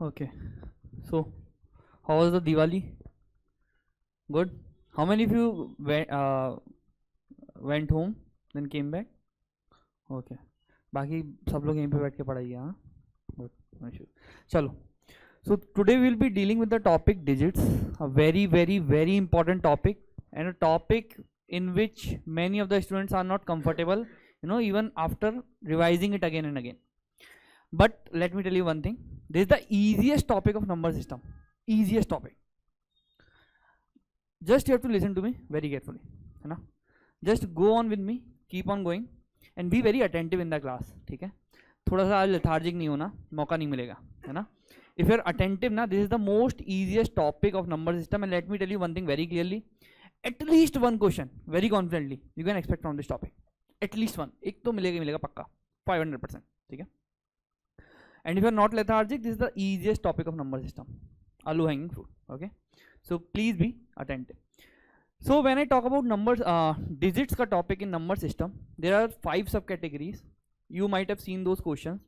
Okay. So, how was the Diwali? Good. How many of you went home then came back? Okay. बाकी सब लोग यहीं पे बैठ के पढ़ाइए हाँ. Good. No issue. चलो. So today we will be dealing with the topic digits, a very important topic, and a topic in which many of the students are not comfortable, even after revising it again and again. But let me tell you one thing, this is the easiest topic of number system, easiest topic. Just you have to listen to me very carefully, है ना? Just go on with me, keep on going and be very attentive in the class, ठीक है? थोड़ा सा lethargic नहीं होना, मौका नहीं मिलेगा, है ना? If you are attentive ना, this is the most easiest topic of number system, and let me tell you one thing very clearly, at least one question, very confidently, you can expect from this topic, at least one, एक तो मिलेगा मिलेगा पक्का, 500%, ठीक है? And if you are not lethargic, this is the easiest topic of number system, low hanging fruit, okay? So please be attentive. So when I talk about numbers, digits का topic in number system, there are 5 subcategories. You might have seen those questions.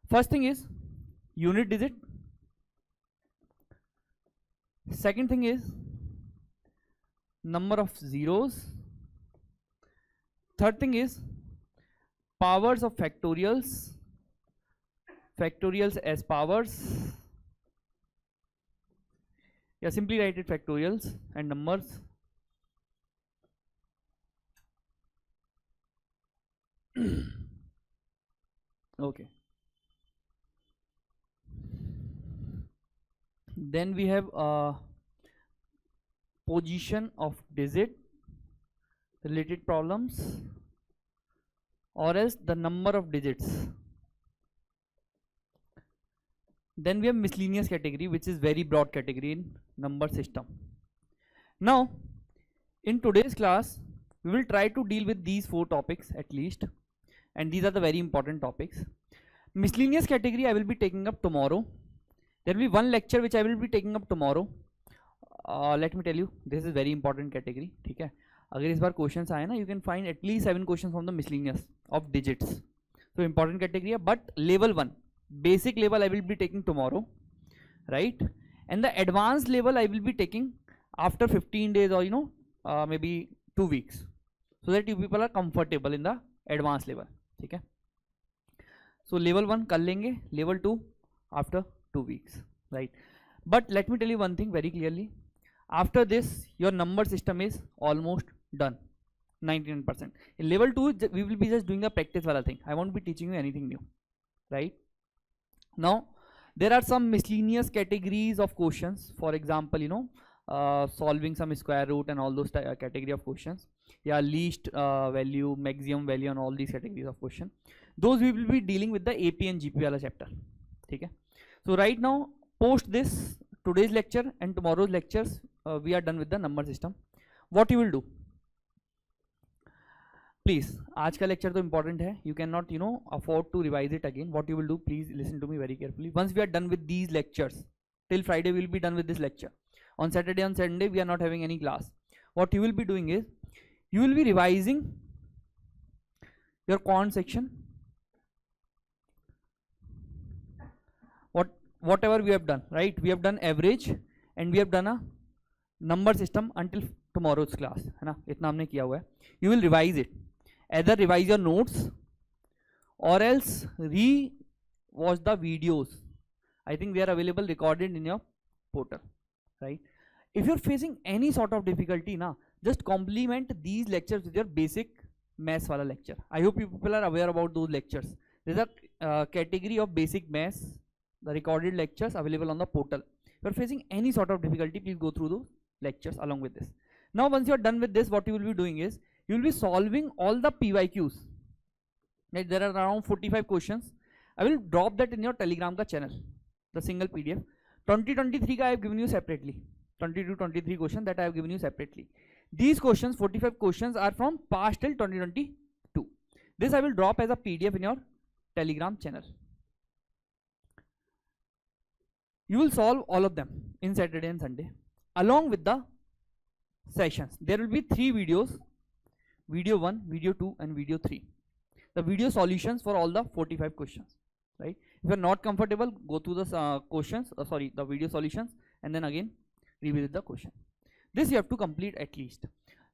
First thing is unit digit. Second thing is number of zeros. Third thing is powers of factorials. Factorials as powers. Yeah, simply write it factorials and numbers. Okay. Then we have position of digit related problems, or else the number of digits. Then we have miscellaneous category, which is very broad category in number system. Now in today's class we will try to deal with these 4 topics at least, and these are the very important topics. Miscellaneous category I will be taking up tomorrow. There will be one lecture which I will be taking up tomorrow. Let me tell you, this is very important category, ठीक है? अगर इस बार questions आए ना, you can find at least 7 questions from the miscellaneous of digits. So important category है, but level 1, basic level I will be taking tomorrow, right? And the advanced level I will be taking after 15 days or maybe 2 weeks, so that you people are comfortable in the advanced level, ठीक है? So level 1 कर लेंगे, level 2 after 2 weeks, right? But let me tell you one thing very clearly, after this your number system is almost done, 99%. In level 2 we will be just doing the practice wala thing. I won't be teaching you anything new, right? Now there are some miscellaneous categories of questions, for example solving some square root and all those category of questions, yeah, least value, maximum value, and all these categories of question. Those we will be dealing with the AP and GP wala chapter, ठीक है? So right now, post this today's lecture and tomorrow's lectures, we are done with the number system. What you will do? Please, आज का lecture तो important है. You cannot afford to revise it again. What you will do? Please listen to me very carefully. Once we are done with these lectures, till Friday we will be done with this lecture. On Saturday and Sunday we are not having any class. What you will be doing is, you will be revising your quant section. Whatever we have done, right? We have done average and we have done a number system until tomorrow's class, है ना? इतना हमने किया हुआ है. You will revise it. Either revise your notes or else re-watch the videos. I think they are available recorded in your portal, right? If you're facing any sort of difficulty na, just complement these lectures with your basic maths wala lecture. I hope you people are aware about those lectures. There's a category of basic maths, the recorded lectures available on the portal. If you're facing any sort of difficulty, please go through those lectures along with this. Now once you're done with this, what you will be doing is, you will be solving all the PYQs. Right? There are around 45 questions. I will drop that in your Telegram ka channel, the single PDF. 2023 ka I have given you separately. 22-23 questions that I have given you separately. These questions, 45 questions, are from past till 2022. This I will drop as a PDF in your Telegram channel. You will solve all of them in Saturday and Sunday along with the sessions. There will be 3 videos, video 1, video 2 and video 3. The video solutions for all the 45 questions, right? If you are not comfortable, go through the questions, the video solutions, and then again revisit the question. This you have to complete at least.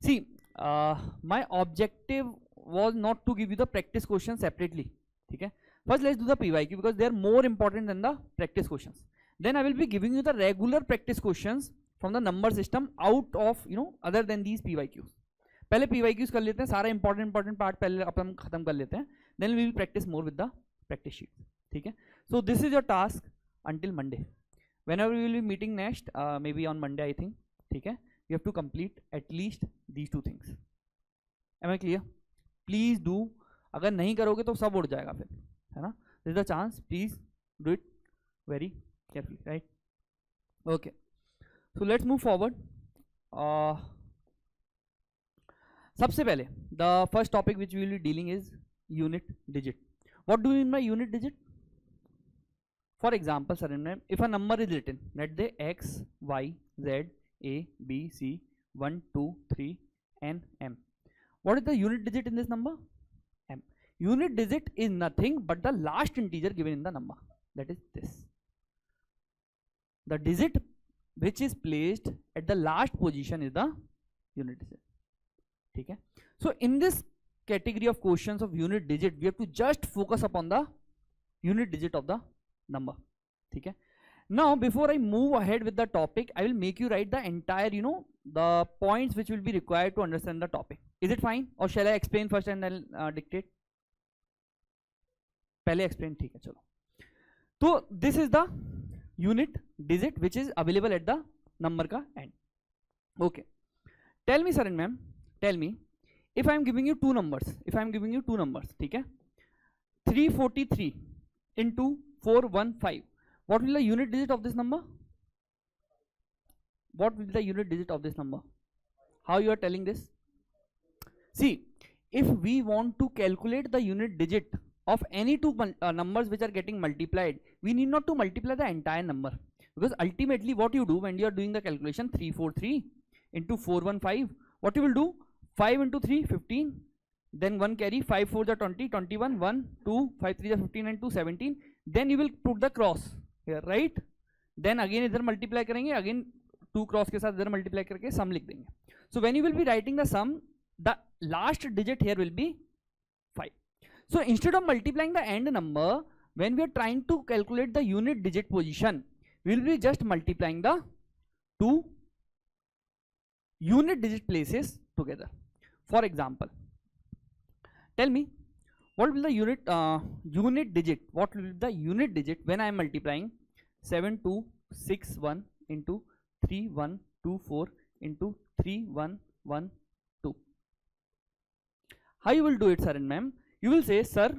See, my objective was not to give you the practice questions separately. Okay? First let's do the PYQ because they are more important than the practice questions. Then I will be giving you the regular practice questions from the number system out of other than these PYQs. पहले PYQs कर लेते हैं, सारा important part पहले अपन खत्म कर लेते हैं. Then we will practice more with the practice sheets. ठीक है? So this is your task until Monday. Whenever we will be meeting next, maybe on Monday I think. ठीक है? You have to complete at least these two things. Am I clear? Please do. अगर नहीं करोगे तो सब उड़ जाएगा फिर, है ना? This is the chance. Please do it very carefully, right? Okay. So let's move forward. सबसे पहले the first topic which we will be dealing is unit digit. What do you mean by unit digit? For example, sir, if a number is written, let's say x, y, z, a, b, c, 1, 2, 3, n, m. What is the unit digit in this number? M. Unit digit is nothing but the last integer given in the number. That is this. The digit which is placed at the last position is the unit digit. ठीक है? So in this category of questions of unit digit, we have to just focus upon the unit digit of the number. ठीक है? Now before I move ahead with the topic, I will make you write the entire the points which will be required to understand the topic. Is it fine, or shall I explain first and then dictate? पहले explain. ठीक है, चलो. तो this is the unit digit which is available at the number का end. Okay. Tell me, sir and ma'am, tell me, if I am giving you two numbers, ठीक है, 343 into 415, what will be the unit digit of this number? What will be the unit digit of this number? How you are telling this? See, if we want to calculate the unit digit of any two numbers which are getting multiplied, we need not to multiply the entire number, because ultimately what you do when you are doing the calculation, 343 into 415, what you will do, 5 into 3, 15, then 1 carry, 5 4 the 20, 21, 1, 2, 5 3 the 15 and 2, 17, then you will put the cross here, right? Then again इधर multiply करेंगे, again 2 cross के साथ इधर multiply करके sum लिख देंगे. So when you will be writing the sum, the last digit here will be 5. So instead of multiplying the end number, when we are trying to calculate the unit digit position, we will be just multiplying the two unit digit places together. For example, tell me, what will the unit digit? What will be the unit digit when I am multiplying 7261 into 3124 into 3112? How you will do it, sir and ma'am? You will say, sir,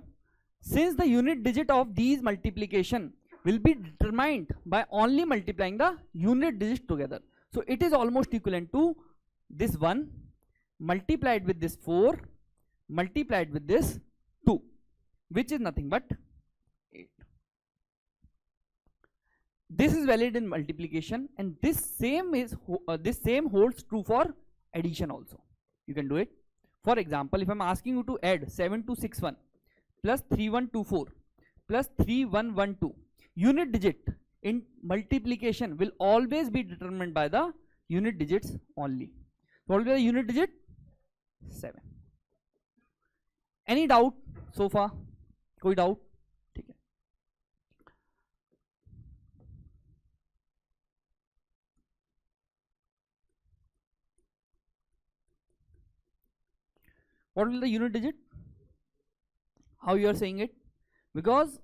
since the unit digit of these multiplication will be determined by only multiplying the unit digits together, so it is almost equivalent to this 1 multiplied with this 4 multiplied with this 2, which is nothing but 8. This is valid in multiplication, and this same holds true for addition also. You can do it. For example, if I am asking you to add 7261 plus 3124 plus 3112, unit digit in multiplication will always be determined by the unit digits only. What will be the unit digit? 7. Any doubt so far? कोई doubt? ठीक है. What will be the unit digit? How you are saying it? Because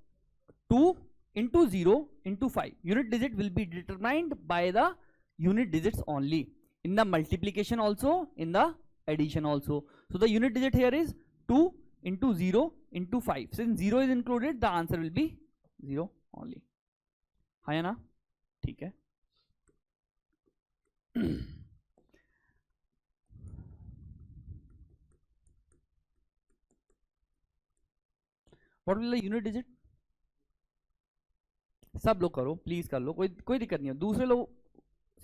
2 into 0 into 5, unit digit will be determined by the unit digits only, in the multiplication also, in the addition also. So the unit digit here is 2 into 0 into 5. Since 0 is included, the answer will be 0 only. है ना? ठीक है. What will be the unit digit? सब लोग करो, please कर लो, कोई दिक्कत नहीं है. दूसरे लोग,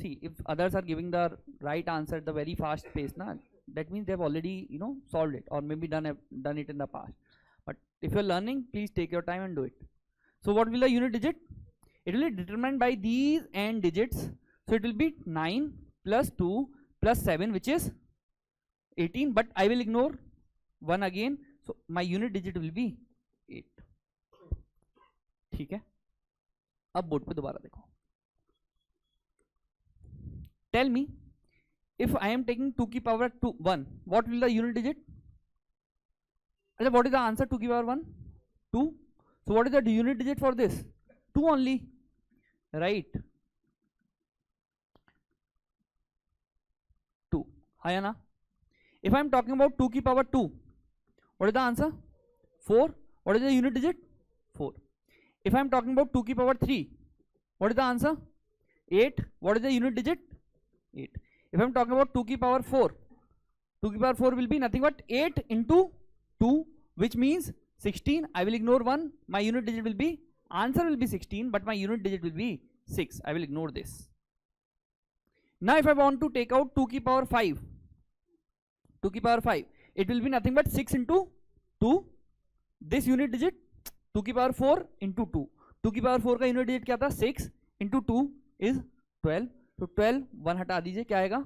see, if others are giving the right answer at the very fast pace, na, that means they have already solved it, or maybe done it in the past. But if you're learning, please take your time and do it. So what will the unit digit? It will be determined by these n digits. So it will be 9 plus 2 plus 7, which is 18, but I will ignore 1 again. So my unit digit will be 8. ठीक है, अब board पे दोबारा देखो. Tell me, if I am taking 2 की power 1, what will the unit digit? What is the answer? 2 की power 1? 2. So what is the unit digit for this? 2 only, right? 2. है ना? If I am talking about 2 की power 2, what is the answer? 4. What is the unit digit? 4. If I am talking about 2 की power 3, what is the answer? 8. What is the unit digit? 8. If I am talking about 2 की power 4, 2 की power 4 will be nothing but 8 into 2, which means 16. I will ignore 1. My unit digit will be, answer will be 16, but my unit digit will be 6. I will ignore this. Now if I want to take out 2 की power 5, 2 की power 5, it will be nothing but 6 into 2. This unit digit 2 की power 4 into 2. 2 की power 4 का unit digit क्या था? 6 into 2 is 12. तो 12 1 हटा दीजिए, क्या आएगा?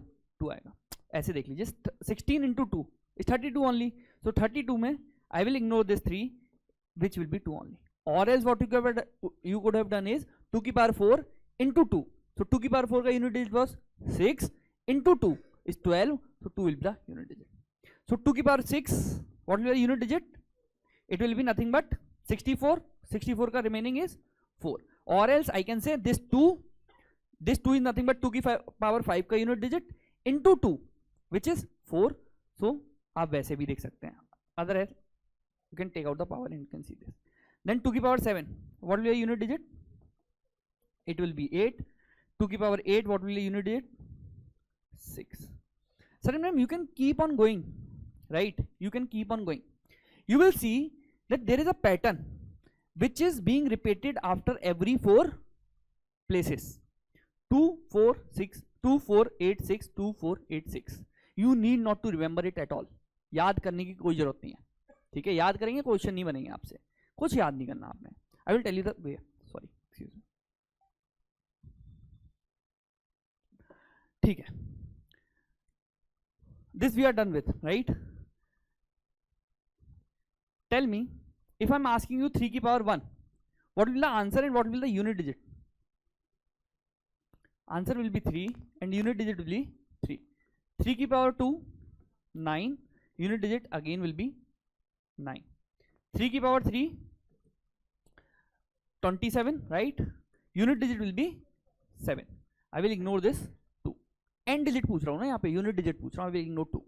2 आएगा. ऐसे देख लीजिए, 16 into 2 is 32 only. So 32 में I will ignore this 3, which will be 2 only. Or else what you could have done is 2 की power 4 into 2. So 2 की power 4 का unit digit was 6 into 2 is 12. So 2 will be the unit digit. So 2 की power 6, what will be the unit digit? It will be nothing but 64. 64 का remaining is 4. Or else I can say this 2 is nothing but 2 की power 5 का unit digit into 2, which is 4. So आप वैसे भी देख सकते हैं. Otherwise you can take out the power and you can see this. Then 2 की power 7, what will be a unit digit? It will be 8. 2 की power 8, what will be a unit digit? 6. Sir, ma'am, you can keep on going, right? You can keep on going. You will see that there is a pattern which is being repeated after every 4 places. 2, 4, 6, 2, 4, 8, 6, 2, 4, 8, 6. You need not to remember it at all. याद करने की कोई जरूरत नहीं है. ठीक है, याद करेंगे क्वेश्चन नहीं बनेंगे आपसे, कुछ याद नहीं करना आपने. I will tell you the way. Sorry, excuse me. ठीक है, this we are done with, right? Tell me, if I'm asking you 3 की power 1, what will the answer and what will the unit digit? Answer will be 3 and unit digit will be 3. 3 की power 2, 9. Unit digit again will be 9. 3 की power 3, 27, right? Unit digit will be 7. I will ignore this 2. N digit पूछ रहा हूँ ना यहाँ पे, unit digit पूछ रहा हूँ. I will ignore 2.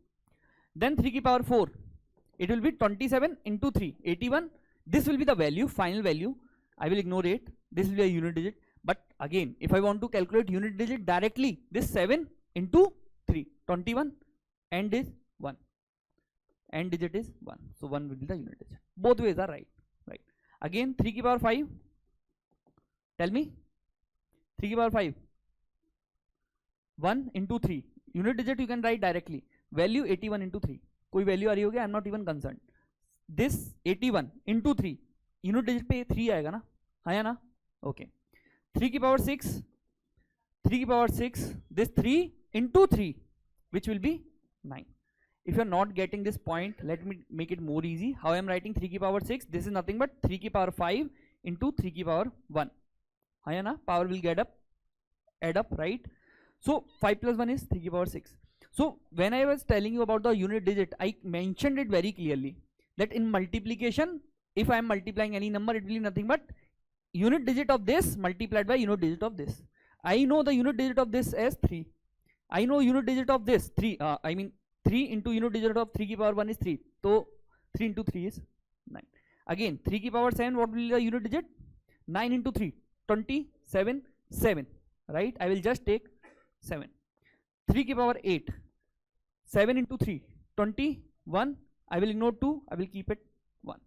Then 3 की power 4, it will be 27 into 3, 81. This will be the value, final value. I will ignore 8. This will be a unit digit. But again, if I want to calculate unit digit directly, this 7 into 3, 21, end is 1. End digit is 1. So 1 will be the unit digit. Both ways are right. Right. Again, 3 की power 5. Tell me. 3 की power 5. 1 into 3. Unit digit you can write directly. Value 81 into 3. कोई value आ रही होगी, I am not even concern. This 81 into 3, unit digit पे 3 आएगा ना, है ना? ओके. 3 की पावर 6, 3 की power 6, this 3 into 3, which will be 9. If you are not getting this point, let me make it more easy. How I am writing 3 की power 6? This is nothing but 3 की power 5 into 3 की power 1. है ना? Power will get up, add up, right? So 5 plus 1 is 3 की power 6. So when I was telling you about the unit digit, I mentioned it very clearly that in multiplication, if I am multiplying any number, it will be nothing but unit digit of this multiplied by unit digit of this. I know the unit digit of this as 3. I know unit digit of this 3. I mean 3 into unit digit of 3 की power 1 is 3. So 3 into 3 is 9. Again 3 की power 7, what will be the unit digit? 9 into 3, 27, 7. Right? I will just take 7. 3 की power 8, 7 into 3, 21. I will ignore 2. I will keep it 1.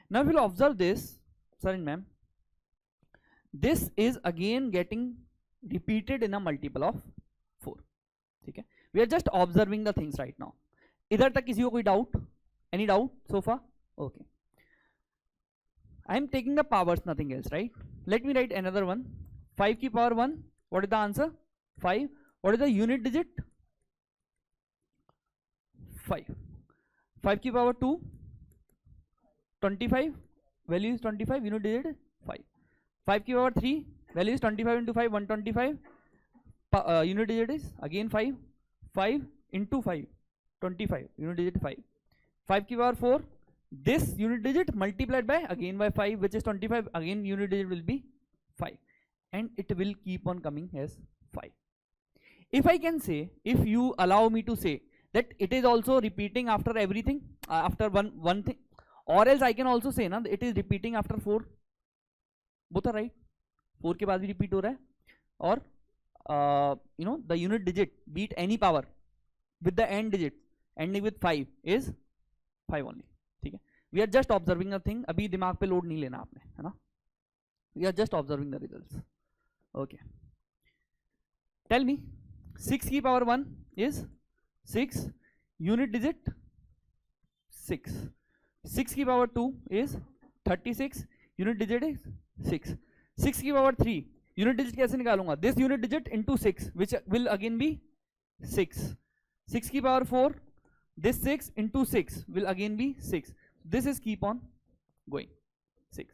Now if you will observe this, sorry ma'am, this is again getting repeated in a multiple of 4. ठीक है? We are just observing the things right now. इधर तक किसी को कोई doubt? Any doubt so far? Okay. I am taking the powers, nothing else, right? Let me write another one. 5 की power 1. What is the answer? 5. What is the unit digit? 5. 5 की power 2. 25. Value is 25. Unit digit 5. 5 की power 3. Value is 25 into 5. 125. Unit digit is again 5. 5 into 5. 25. Unit digit 5. 5 की power 4. This unit digit multiplied by again by 5, which is 25. Again unit digit will be 5, and it will keep on coming as 5. If I can say, if you allow me to say that it is also repeating after everything, after one thing, or else I can also say na it is repeating after 4. Both are right. 4 के बाद भी repeat हो रहा है, और the unit digit beat any power with the end digit ending with 5 is 5 only. ठीक है, we are just observing a thing. अभी दिमाग पे लोड नहीं लेना आपने, है ना? We are just observing the results. Okay, tell me, 6 की power 1 is 6. Unit digit 6. 6 की power 2 is 36. Unit digit is 6. 6 की power 3. Unit digit कैसे निकालूंगा? This unit digit into 6, which will again be 6. 6 की power 4. This 6 into 6 will again be 6. This is keep on going. 6.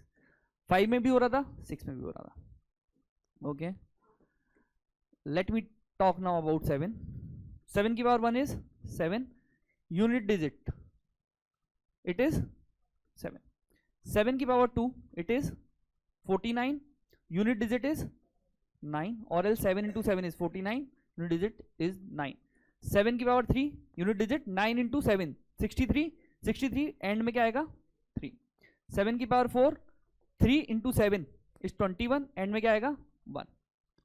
5 में भी हो रहा था, 6 में भी हो रहा था. Okay. Let me talk now about 7. 7 की power 1 is 7. Unit digit, it is 7. 7 की power 2, it is 49. Unit digit is 9, or else 7 into 7 is 49. Unit digit is 9. 7 की power 3, unit digit 9 into 7 63. 63 and में क्या आएगा? 3. 7 की power 4, 3 into 7 is 21. एंड में क्या आएगा? 1.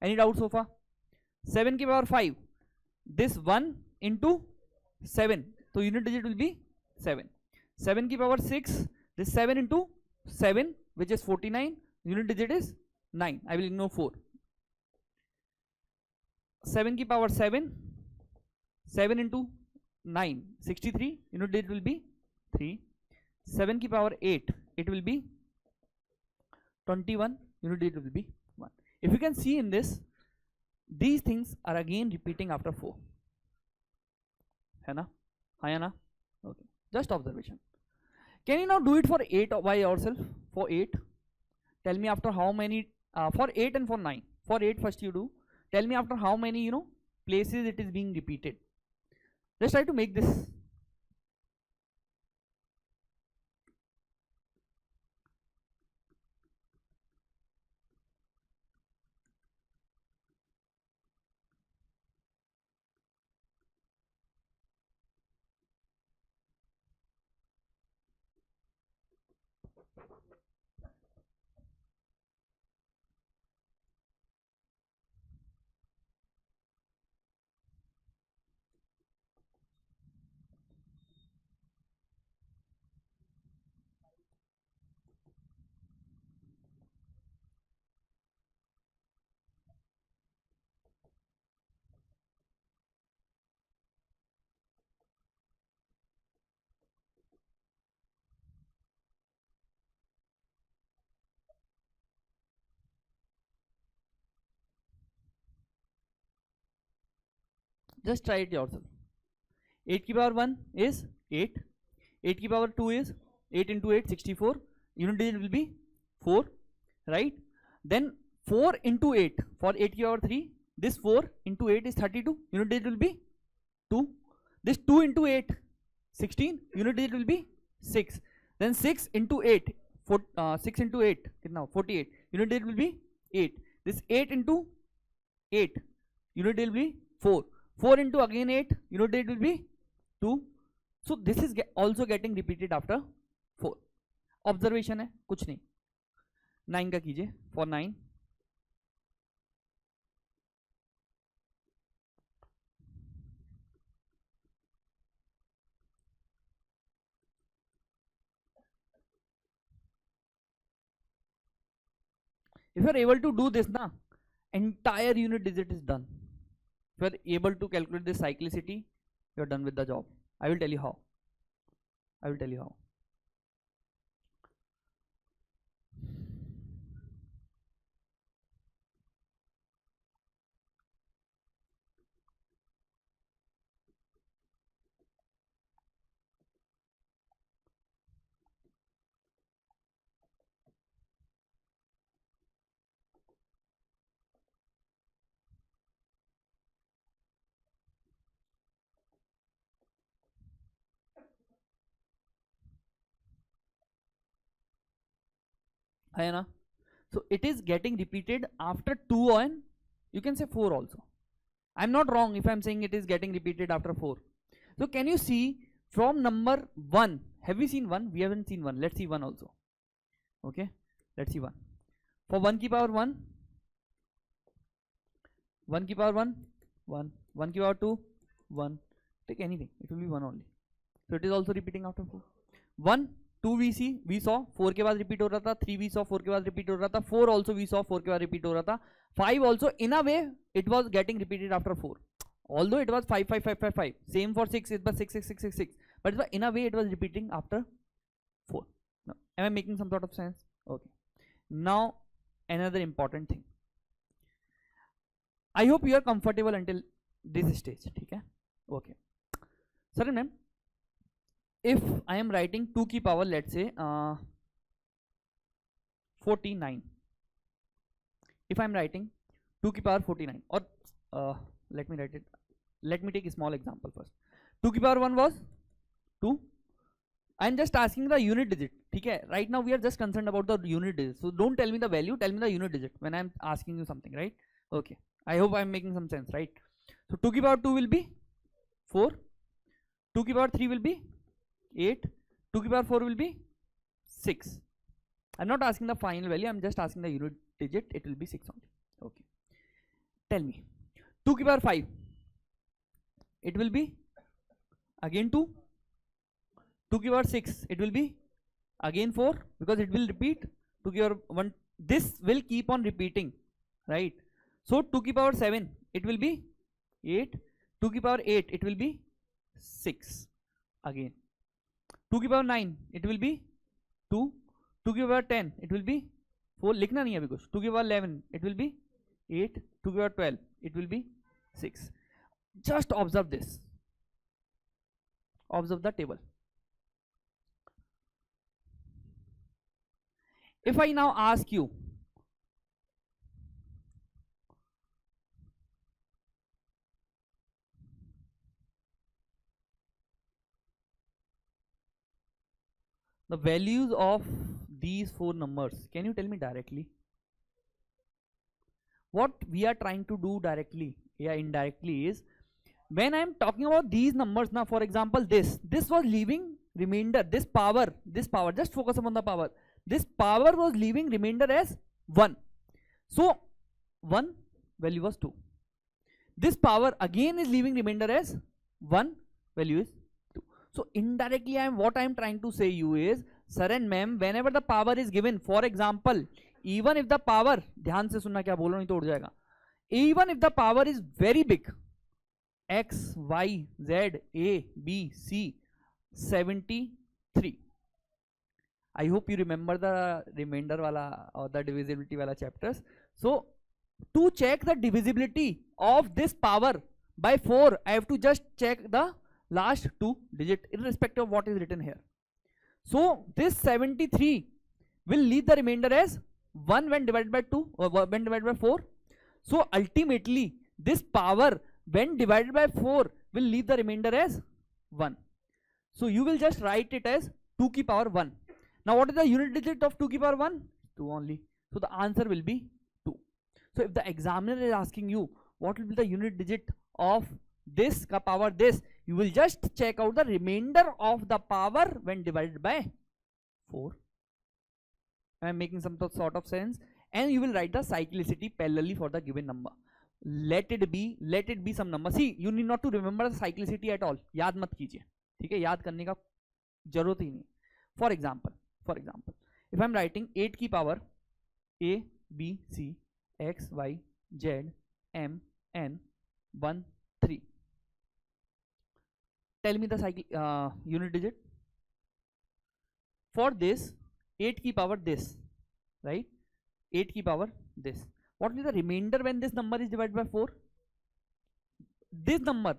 एनी डाउट सो फार? 7 की power 5, this 1 into 7, तो unit digit will be 7. 7 की power 6, this 7 into 7, which is 49. Unit digit is 9. I will ignore 4. 7 की power 7, 7 into 9, 63. Unit digit will be 3. 7 की power 8, it will be 21. Unit digit will be 1. If you can see in this, these things are again repeating after 4. है ना? हाँ या ना? Okay. Just observation. Can you now do it for 8 by yourself? For 8, tell me after how many. For 8 and for 9. For 8 first you do. Tell me after how many places it is being repeated. Let's try to make this. Just try it yourself. 8 की power 1 is 8. 8 की power 2 is 8 into 8, 64. Unit digit will be 4, right? Then 4 into 8 for 8 की power 3. This 4 into 8 is 32. Unit digit will be 2. This 2 into 8, 16. Unit digit will be 6. Then 6 into 8, 6 into 8 कितना? 48. Unit digit will be 8. This 8 into 8, unit digit will be 4. 4 into again 8, unit digit will be 2. So this is also getting repeated after 4. Observation है, कुछ नहीं. 9 का कीजिए. For 9, if you are able to do this na, entire unit digit is done. If you are able to calculate the cyclicity, you are done with the job. I will tell you how. है ना. So it is getting repeated after 2 and you can say 4 also. I'm not wrong if I'm saying it is getting repeated after 4. So can you see from number 1, have we seen 1? We haven't seen 1. Let's see 1 also. Okay, let's see 1. For 1 की power 1, 1 की power 1, 1, 1 की power 2, 1. Take anything, it will be 1 only. So it is also repeating after 4. 1, 2 we saw 4 के बाद repeat हो रहा था, 3 we saw 4 के बाद repeat हो रहा था, 4 also we saw 4 के बाद repeat हो रहा था, 5 also in a way it was getting repeated after 4. Although it was 5, 5, 5, 5, 5. Same for 6, it was 6, 6, 6, 6, 6. But in a way it was repeating after 4. Now, am I making some sort of sense? Okay. Now another important thing. I hope you are comfortable until this stage. ठीक है? Okay. Sir, ma'am, if I am writing 2 की power, let's say 49. If I am writing 2 की power 49, or let me write it. Let me take a small example first. 2 की power 1 was 2. I am just asking the unit digit. ठीक है? Right now we are just concerned about the unit digit. So don't tell me the value. Tell me the unit digit when I am asking you something, right? Okay. I hope I am making some sense, right? So 2 की power 2 will be 4. 2 की power 3 will be 8. 2 की power 4 will be 6. I'm not asking the final value. I'm just asking the unit digit. It will be 6 only. Okay. Tell me. 2 की power 5. It will be again 2. 2 की power 6. It will be again 4 because it will repeat. 2 की power 1. This will keep on repeating, right? So 2 की power 7. It will be 8. 2 की power 8. It will be 6 again. 2 की power 9 it will be 2. 2 की power 10 it will be 4. लिखना नहीं है अभी कुछ. 2 की power 11 it will be 8. 2 की power 12 it will be 6. Just observe this. Observe the table. If I now ask you, the values of these 4 numbers, can you tell me directly? What we are trying to do directly, yeah, indirectly, is when I am talking about these numbers now, for example, this was leaving remainder, this power, just focus upon the power. This power was leaving remainder as 1. So 1 value was 2. This power again is leaving remainder as 1, value is 2. So indirectly what I am trying to say you is, sir and ma'am, whenever the power is given, for example, even if the power, ध्यान से सुनना क्या बोल रहा हूं नहीं तो उड़ जाएगा, even if the power is very big, x, y, z, a, b, c, 73. I hope you remember the remainder wala or the divisibility wala chapters. So to check the divisibility of this power by 4, I have to just check the last 2 digit irrespective of what is written here. So this 73 will leave the remainder as 1 when divided by 2 or when divided by 4. So ultimately this power when divided by 4 will leave the remainder as 1. So you will just write it as 2 की power 1. Now what is the unit digit of 2 की power 1? 2 only. So the answer will be 2. So if the examiner is asking you what will be the unit digit of this ka power this, you will just check out the remainder of the power when divided by 4. I am making some sort of sense, and you will write the cyclicity parallelly for the given number. Let it be some number. See, you need not to remember the cyclicity at all. याद मत कीजिए, ठीक है? याद करने का जरूरत ही नहीं. For example, if I am writing 8 की power a, b, c, x, y, z, m, n, 1, 3. Tell me the unit digit. For this 8 की power this, right? 8 की power this. What will be the remainder when this number is divided by 4? This number,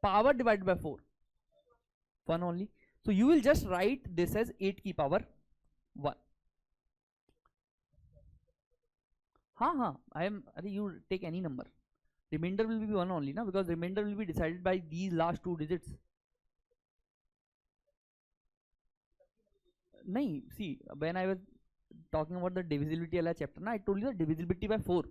power divided by 4, 1 only. So you will just write this as 8 की power 1. You take any number. Remainder will be 1 only, na? Because remainder will be decided by these last 2 digits. नहीं, see, when I was talking about the divisibility wala chapter na, I told you the divisibility by 4.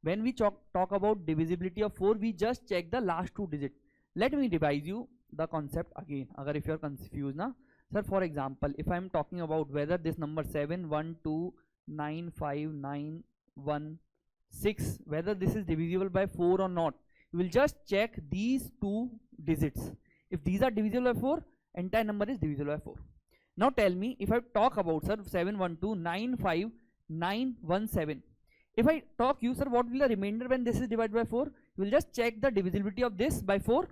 When we talk about divisibility of 4, we just check the last 2 digits. Let me revise you the concept again, agar if you are confused na. Sir, for example, if I am talking about whether this number 7 1 2 9 5 9 1 6, whether this is divisible by 4 or not, you will just check these 2 digits. If these are divisible by 4, entire number is divisible by 4. Now tell me, if I talk about, sir, 71295 if I talk you, sir, what will the remainder when this is divided by 4? You will just check the divisibility of this by 4,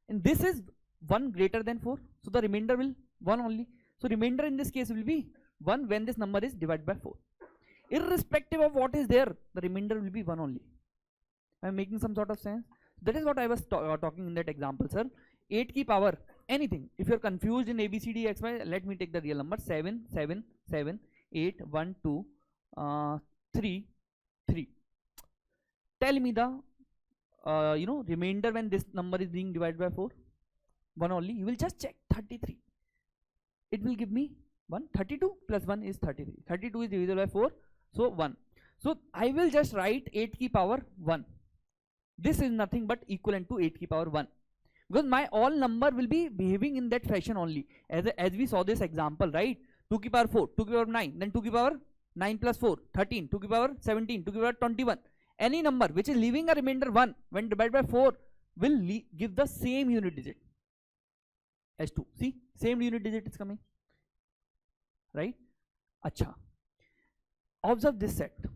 and this is 1 greater than 4, so the remainder will 1 only. So remainder in this case will be 1 when this number is divided by 4. Irrespective of what is there, the remainder will be 1 only. I am making some sort of sense? That is what I was talking in that example, sir. 8 की power anything. If you are confused in ABCD XY, let me take the real number. 7 7 7 8 1 2 3 3. Tell me the remainder when this number is being divided by 4. 1 only. You will just check 33. It will give me 1. 32 plus 1 is 33. 32 is divisible by 4, so 1. So I will just write 8 की power 1. This is nothing but equivalent to 8 की power 1. Because my all number will be behaving in that fashion only. As we saw this example, right? 2 की power 4, 2 की power 9, then 2 की power 9 plus 4, 13, 2 की power 17, 2 की power 21. Any number which is leaving a remainder 1 when divided by 4 will give the same unit digit as 2. See, same unit digit is coming, right? अच्छा, observe this set.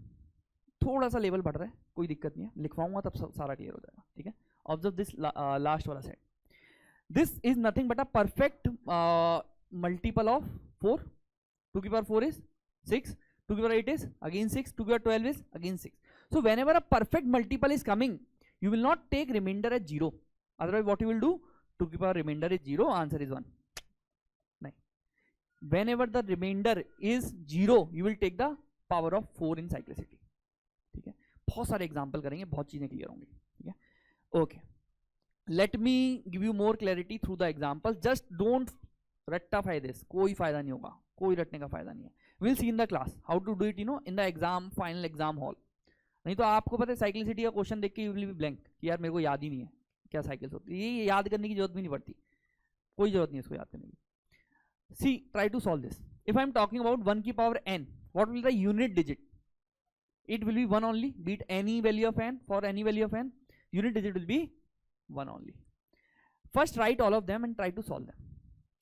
थोड़ा सा level बढ़ रहा है, कोई दिक्कत नहीं है, लिखवाऊंगा तब सारा क्लियर हो जाएगा, ठीक है? Observe this last वाला set. This is nothing but a perfect multiple of 4. 2 की power 4 is 6, 2 की power 8 is again 6, 2 की power 12 is again 6. So whenever a perfect multiple is coming, you will not take remainder as 0. Otherwise what you will do? 2 की power remainder is 0, answer is 1. नहीं. Whenever the remainder is 0, you will take the power of 4 in cyclicity. ठीक है? बहुत सारे example करेंगे, बहुत चीजें clear होंगी, ठीक है? Okay, let me give you more clarity through the example. Just don't rectify this. कोई फायदा नहीं होगा, कोई रटने का फायदा नहीं है. We'll see in the class how to do it, in the exam, final exam hall. नहीं तो आपको पता है साइक्लिसिटी का क्वेश्चन देख के you will be blank कि यार मेरे को याद ही नहीं है क्या साइकिल्स होती है. ये याद करने की जरूरत भी नहीं पड़ती, कोई जरूरत नहीं है इसको याद करने की. See, try to solve this. If I am talking about 1 की power n, what will the unit digit? It will be 1 only, be it any value of n. For any value of n, unit digit will be 1 only. First write all of them and try to solve them.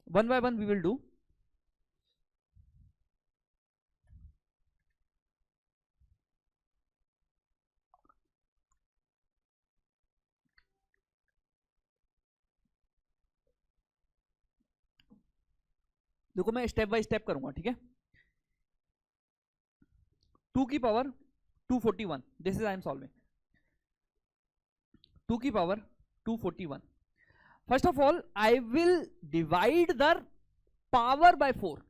One by one we will do. देखो मैं step by step करूंगा, ठीक है? 2 की power 241, this is I am solving. 2 की power 241. First of all, I will divide the power by 4,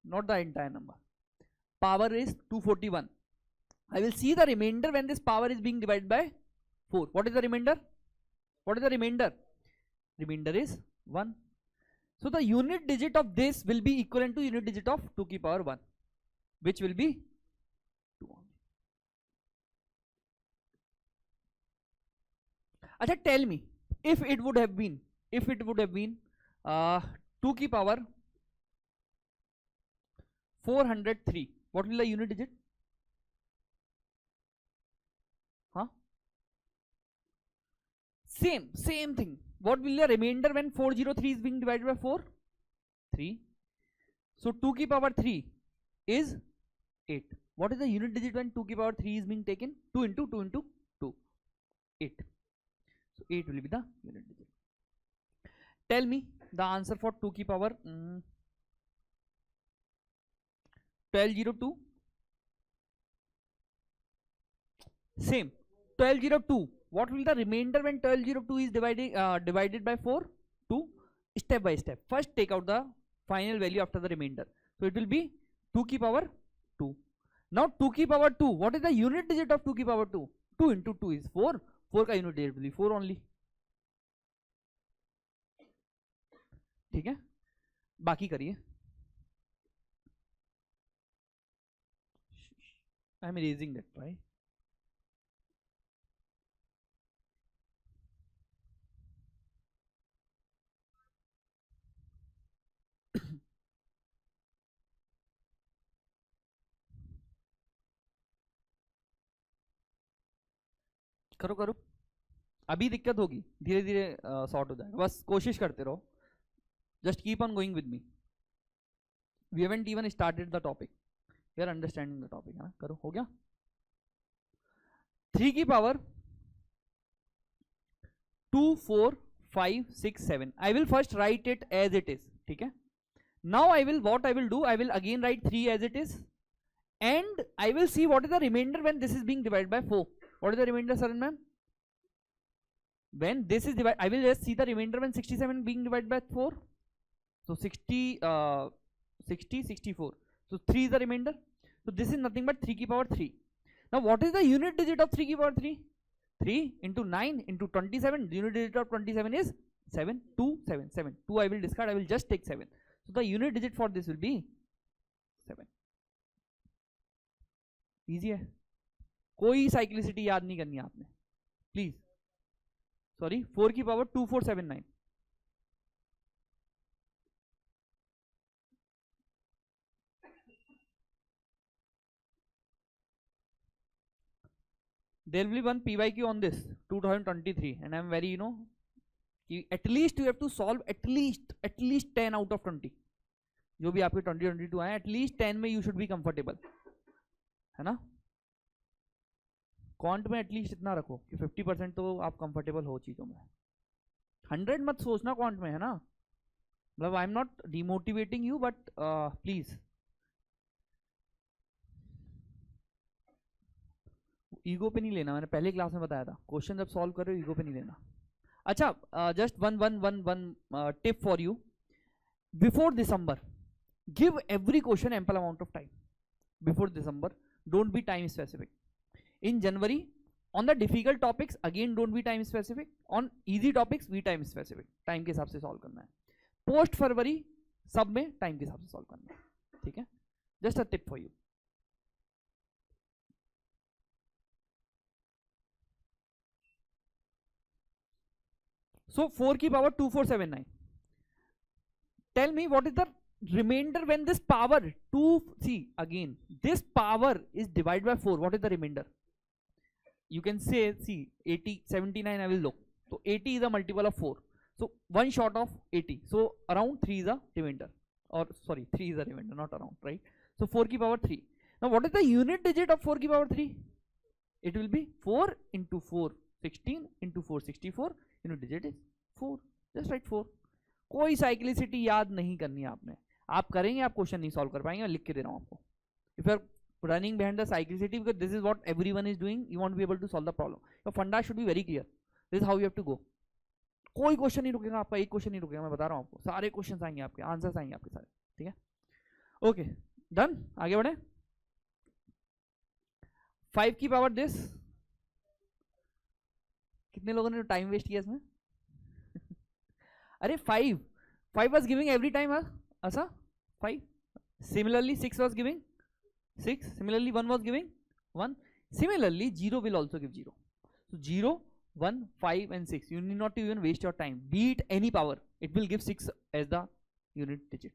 not the entire number. Power is 241. I will see the remainder when this power is being divided by 4. What is the remainder? What is the remainder? Remainder is 1. So the unit digit of this will be equivalent to unit digit of 2 की power 1, which will be 2 only. अच्छा, tell me, if it would have been 2 की power 403, what will the unit digit? Huh? Same thing. What will the remainder when 403 is being divided by 4? 3. So 2 की power 3 is 8. What is the unit digit when 2 की power 3 is being taken? 2 into 2 into 2, 8. So 8 will be the unit digit. Tell me the answer for 2 की power 1202. Same, 1202. What will the remainder when 1202 is divided by 4? 2. Step by step. First take out the final value after the remainder. So it will be 2 की power 2. Now 2 की power 2. What is the unit digit of 2 की power 2? 2 into 2 is 4. 4 का unit digit will be 4 only. ठीक है, बाकी करिए. I am erasing that right. करो करो, अभी दिक्कत होगी, धीरे धीरे सॉर्ट हो जाएगा, बस कोशिश करते रहो. Just keep on going with me. We haven't even started the topic, we are understanding the topic. है ना, करो, हो गया. 3 की power 2 4 5 6 7. I will first write it as it is. ठीक है. Now what I will do, I will again write 3 as it is, and I will see what is the remainder when this is being divided by 4. What is the remainder, sir and ma'am? When this is divided, I will just see the remainder when 67 being divided by 4. So 60 64. So 3 is the remainder. So this is nothing but 3 की power 3. Now what is the unit digit of 3 की power 3? 3 into 9 into 27. The unit digit of 27 is 7. 2 7 7. 2 I will discard. I will just take 7. So the unit digit for this will be 7. Easy है. कोई cyclicity याद नहीं करनी आपने, please. Sorry, 4 की power 2479. there will be one PYQ on this 2023, and I am very at least you have to solve at least 10 out of 20. जो भी आपके 2022 आए, at least 10 में you should be comfortable, है ना. क्वांट में at least इतना रखो कि 50% तो आप कंफर्टेबल हो चीज़ों में. 100 मत सोचना क्वांट में, है ना. मतलब I am not demotivating you, but please ego पे नहीं लेना. मैंने पहले क्लास में बताया था, क्वेश्चन जब सॉल्व कर रहे हो ईगो पे नहीं लेना. अच्छा, just one tip for you. Before December give every question ample amount of time. Before December don't be time specific. In January, on the difficult topics, again don't be time specific. On easy topics, be time specific. Time के हिसाब से solve करना है. Post फरवरी सब में time के हिसाब से सॉल्व करना है. ठीक है, just a tip for you. So 4 की power 2479. Tell me what is the remainder when this power 2, see again, this power is divided by 4. What is the remainder? You can say, see, 80 79 I will look. So 80 is a multiple of 4. So 1 short of 80. So around 3 is a remainder. Or sorry, 3 is a remainder, not around, right? So 4 की power 3. Now what is the unit digit of 4 की power 3? It will be 4 into 4 16 into 4 64. Unit digit is 4. Just write 4. कोई cyclicity याद नहीं करनी है आपने. आप करेंगे, आप क्वेश्चन नहीं सॉल्व कर पाएंगे. लिख के दे रहा हूँ आपको. If you are running behind the cyclicity, because this is what everyone is doing, you won't be able to solve the problem. Your funda should be very clear. This is how you have to go. कोई question नहीं रुकेगा आपका, एक question नहीं रुकेगा. मैं बता रहा हूँ आपको, सारे क्वेश्चंस आएंगे आपके, आंसर्स आएंगे आपके सारे. ठीक है, ओके, डन. आगे बढ़े. 5 की पावर दिस. कितने लोगों ने टाइम वेस्ट किया इसमें? अरे 5 was giving every time ऐसा 5. Similarly 6 was giving 6. Similarly 1 was giving 1. Similarly 0 will also give 0. So 0 1 5 and 6. You need not to even waste your time. Be it any power, it will give 6 as the unit digit.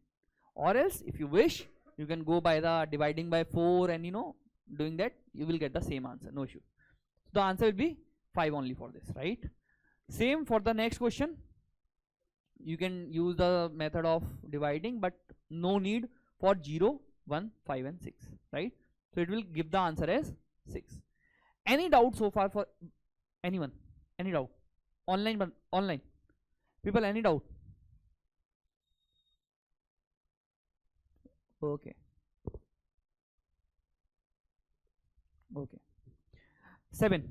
Or else if you wish, you can go by the dividing by 4 and doing that, you will get the same answer, no issue. So the answer will be 5 only for this, right? Same for the next question. You can use the method of dividing, but no need for 0 1 5 and 6, right? So it will give the answer as 6. Any doubt so far for anyone? Any doubt? Online people, any doubt? Okay, 7.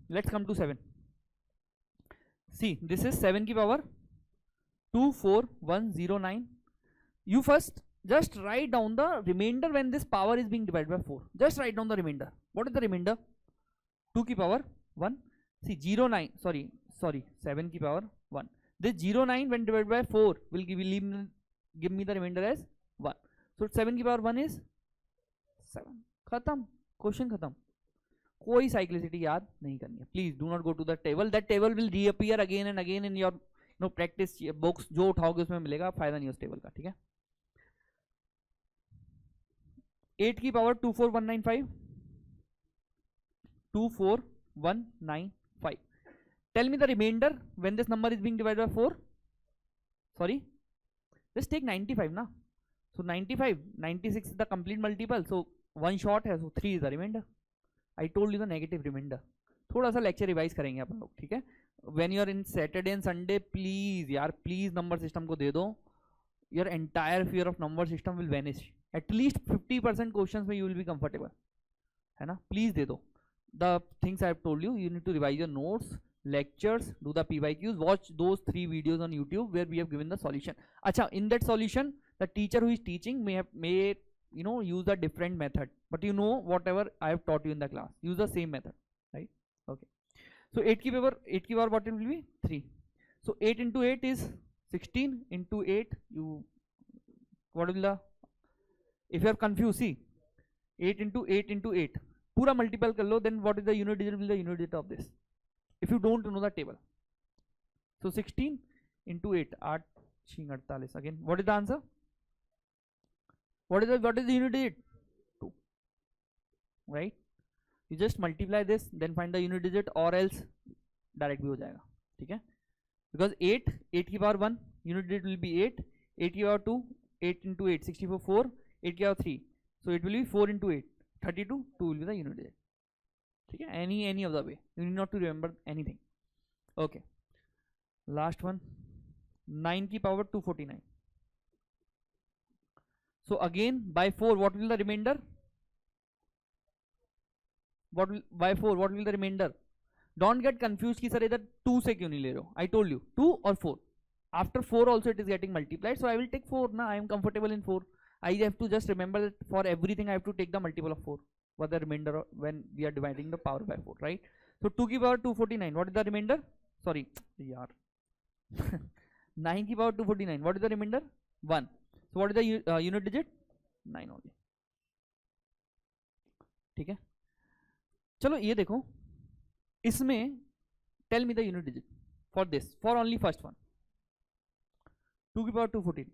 Let's come to 7. See, this is 7 की power 24109. You first just write down the remainder when this power is being divided by 4. Just write down the remainder. What is the remainder? 2 की power 1. See, 09, sorry, 7 की power 1. This 09 when divided by 4 will give me the remainder as 1. So 7 की power 1 is 7. खत्म, question खत्म. कोई cyclicity याद नहीं करनी है. Please do not go to the table. That table will reappear again and again in your no practice books. जो उठाओगे उसमें मिलेगा, फायदा नहीं उस टेबल का. ठीक है. 8 की power 24195. 24195. Tell me the remainder when this number is being divided by 4. Sorry, just take 95 na. So 95, 96 is the complete multiple. So one short है, so 3 is the remainder. I told you the negative remainder. थोड़ा सा lecture revise करेंगे अपन लोग. ठीक है. When you are in Saturday and Sunday, please यार please number system को दे दो. Your entire fear of number system will vanish. At least 50% questions में you will be comfortable. है ना. प्लीज दे दो. The things I have told you, you need to revise your notes, lectures, do the PYQs, watch those 3 videos on YouTube where we have given the solution. Acha, in that solution, the teacher who is teaching may use a different method, but you know whatever I have taught you in the class, use the same method, right? Okay. So 8 ki power what it will be? 3. So 8 into 8 is 16 into 8. What will the, if you are confused, see 8 into 8 into 8. पूरा multiple कर लो. Then what is the unit digit, will the unit digit of this if you don't know the table. So 16 into 8, 8 48. Again what is the answer, what is the unit digit? 2, right. You just multiply this, then find the unit digit, और else direct भी हो जाएगा. ठीक है. Because 8 की power 1, unit digit will be 8. 8 की power 2, 8 into 8 64. 4, 8 की power 3, so it will be 4 into 8 32. 2 will be the unit digit. ठीक है. any of the way, you need not to remember anything. Okay, last one. 9 की power 249. So again by 4 what will the remainder? By 4 what will the remainder? Don't get confused कि sir इधर 2 से क्यों नहीं ले रहे हो. I told you 2 or 4. After 4 also it is getting multiplied, so I will take 4 ना. I am comfortable in 4. I have to just remember that for everything I have to take the multiple of 4 for the remainder when we are dividing the power by 4, right? So 2 की power 249, what is the remainder? Sorry yaar 9 की power 249, what is the remainder? 1. So what is the unit digit? 9 only. ठीक है. चलो ये देखो, इसमें tell me the unit digit for this, for only first one. 2 की power 214.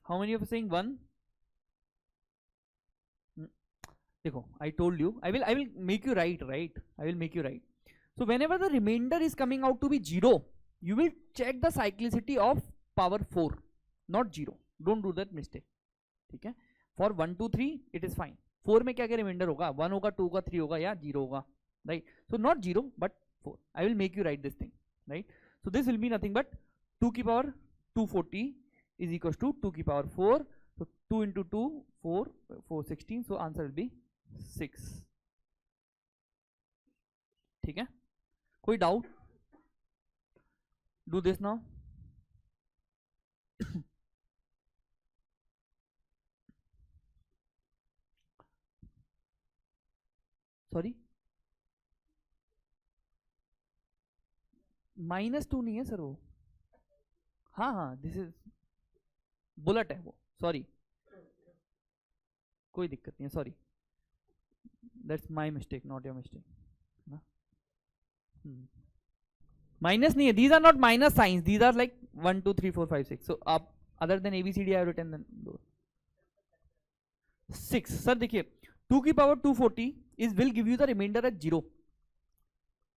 How many of you saying 1? देखो, I told you, I will make you right. I will make you right. So whenever the remainder is coming out to be 0, you will check the cyclicity of power 4, not 0. Don't do that mistake. ठीक है. For 1 2 3 it is fine. 4 में क्या क्या reminder होगा? 1 होगा, 2 होगा, 3 होगा या 0 होगा, right? So not 0 but 4. I will make you write this thing, right? So this will be nothing but 2 की power 240 is equals to 2 की power 4. So 2 into 2 4 4 16. So answer will be 6. ठीक है. कोई doubt? Do this now. Sorry, -2 नहीं है sir वो. हाँ this is bullet है वो. सॉरी, कोई दिक्कत नहीं है. Sorry, that's my mistake, not your mistake. Minus नहीं है. These are not minus signs, these are like 1 2 3 4 5 6. So आप other than ABCD I have written then 6. Sir देखिए, 2 की power 240 is will give you the remainder as 0.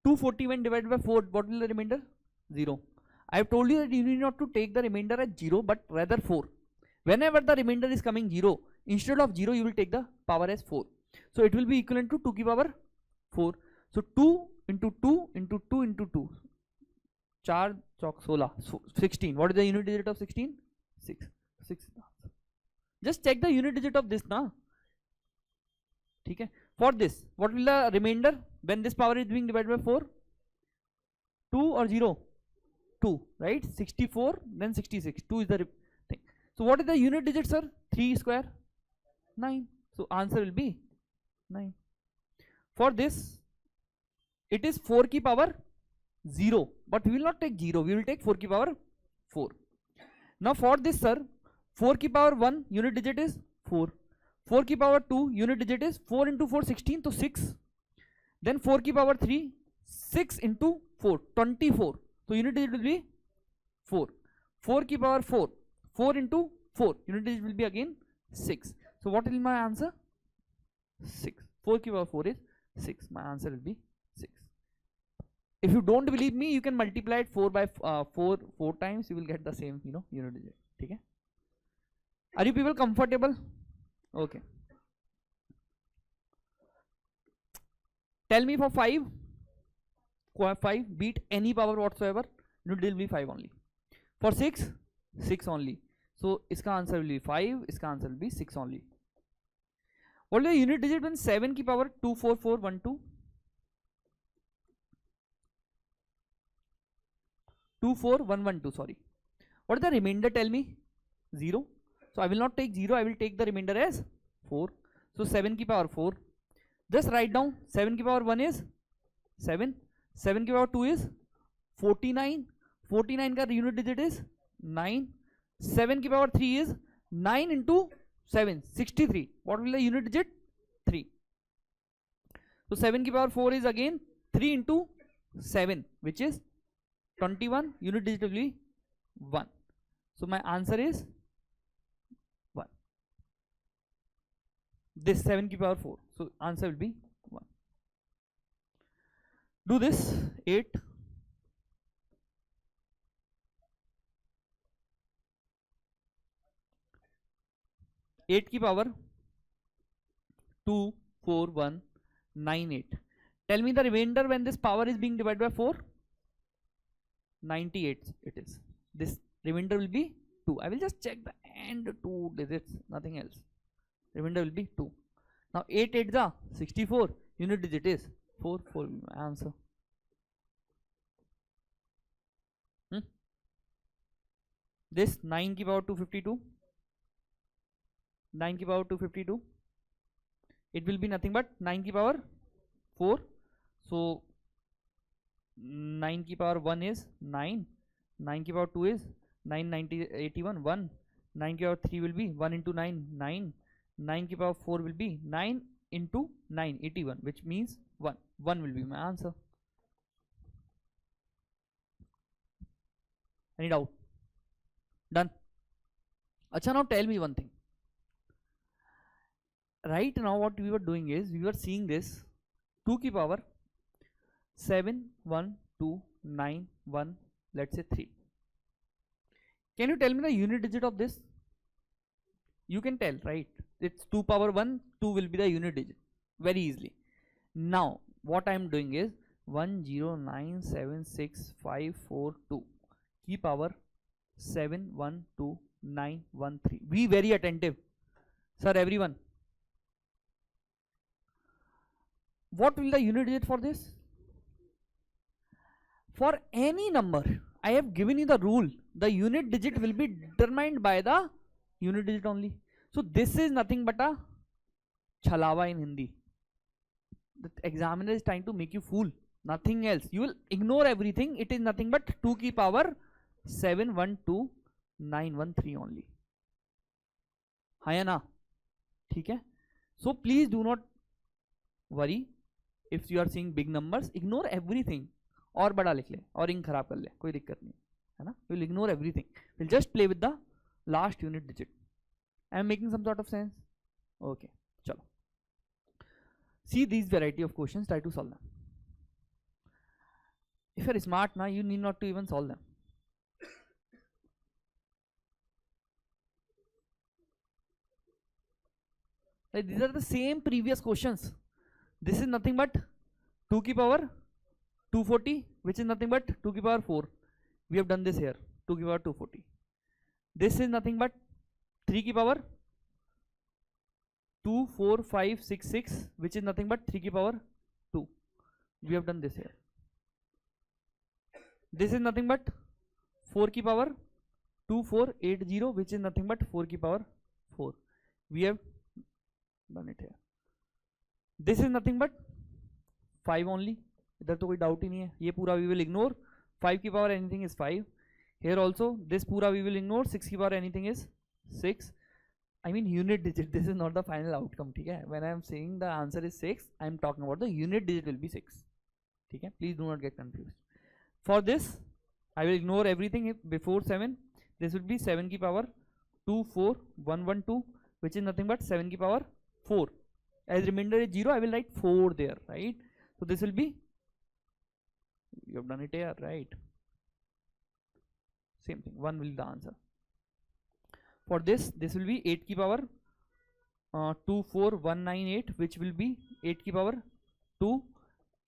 240 when divided by 4, what will the remainder? 0. I have told you that you need not to take the remainder as 0 but rather 4. Whenever the remainder is coming 0, instead of 0 you will take the power as 4. So it will be equivalent to 2 की power 4. So 2 into 2 into 2 into 2, 4 Chowk 16, 16. What is the unit digit of 16? 6. 6. Just check the unit digit of this ना. ठीक है. For this, what will the remainder when this power is being divided by 4? 2 or 0? 2, right? 64 then 66. 2 is the thing. So what is the unit digit, sir? 3 square 9. So answer will be 9. For this, it is 4 की power 0, but we will not take 0. We will take 4 की power 4. Now for this sir, 4 की power 1 unit digit is 4. 4 की power 2 unit digit is 4 into 4 16, तो 6. Then 4 की power 3 6 into 4 24, so unit digit will be 4. 4 की power 4 4 into 4 unit digit will be again 6. So what will my answer? 6. 4 की power 4 is 6. My answer will be 6. If you don't believe me, you can multiply it 4 by 4 times. You will get the same, unit digit. Okay? Are you people comfortable? Okay. Tell me for 5. 5 beat any power whatsoever. Unit digit will be 5 only. For 6, 6 only. So इसका answer will be 5. इसका answer will be 6 only. What is the unit digit when 7 की power 24412? 24112, sorry. What is the remainder? Tell me. 0. So I will not take 0. I will take the remainder as 4. So 7 की power 4. Just write down. 7 की power 1 is 7. 7 की power 2 is 49. 49 का unit digit is 9. 7 की power 3 is 9 into 7 63. What will the unit digit? 3. So 7 की power 4 is again 3 into 7, which is 21. Unit digit will be 1. So my answer is 1. This 7 की power 4. So answer will be 1. Do this. 8. 8 की power 2 4 1 9 8. Tell me the remainder when this power is being divided by 4. 98 it is. This remainder will be 2. I will just check the end 2 digits, nothing else. Remainder will be 2. Now 8 8 the 64. Unit digit is 4. 4 will be my answer. This 9 की power 252. 9 की power 252. It will be nothing but 9 की power 4. So 9 की power 1 is 9. 9 की power 2 is 9 90 81 1. 9 की power 3 will be 1 into 9 9. 9 की power 4 will be 9 into 9 81, which means 1. 1 will be my answer. Any doubt? Done. Acha, now tell me one thing. Right now what we were doing is we were seeing this 2 की power 7 1 2 9 1, let's say 3. Can you tell me the unit digit of this? You can tell, right? It's 2 power 1, 2 will be the unit digit very easily. Now what I am doing is 109765542 की power 712913. Be very attentive, sir. Everyone, what will the unit digit for this? For any number, I have given you the rule. The unit digit will be determined by the unit digit only. So this is nothing but a chalawa in Hindi. The examiner is trying to make you fool. Nothing else. You will ignore everything. It is nothing but 2 की power 712913 only. हाँ या ना? ठीक है? So please do not worry. If you are seeing big numbers, ignore everything. और बड़ा लिख ले और इंक खराब कर ले, कोई दिक्कत नहीं है ना. We'll ignore everything. We'll just play with the last unit digit. I am making some sort of sense? Okay, चलो. See these variety of questions, try to solve them. If you are smart now, you need not to even solve them. Like these are the same previous questions. This is nothing but 2 की power 240, which is nothing but 2 की power 4. We have done this here, 2 की power 240. This is nothing but 3 की power 24566, which is nothing but 3 की power 2. We have done this here. This is nothing but 4 की power 2480, which is nothing but 4 की power 4. We have done it here. This is nothing but 5 only. इधर तो कोई doubt ही नहीं है. ये पूरा we will ignore. 5 की power anything is 5. Here also this pura we will ignore. 6 की power anything is 6. I mean unit digit, this is not the final outcome, ठीक है. When I am saying the answer is 6, I am talking about the unit digit will be 6, ठीक है. Please do not get confused. For this I will ignore everything before 7. This will be 7 की power 2 4 1 1 2, which is nothing but 7 की power 4. As remainder is 0, I will write 4 there, right? So this will be, you have done it here, right? Same thing, 1 will be the answer. For this will be 8 की power 2 4 1 9 8, which will be 8 की power 2,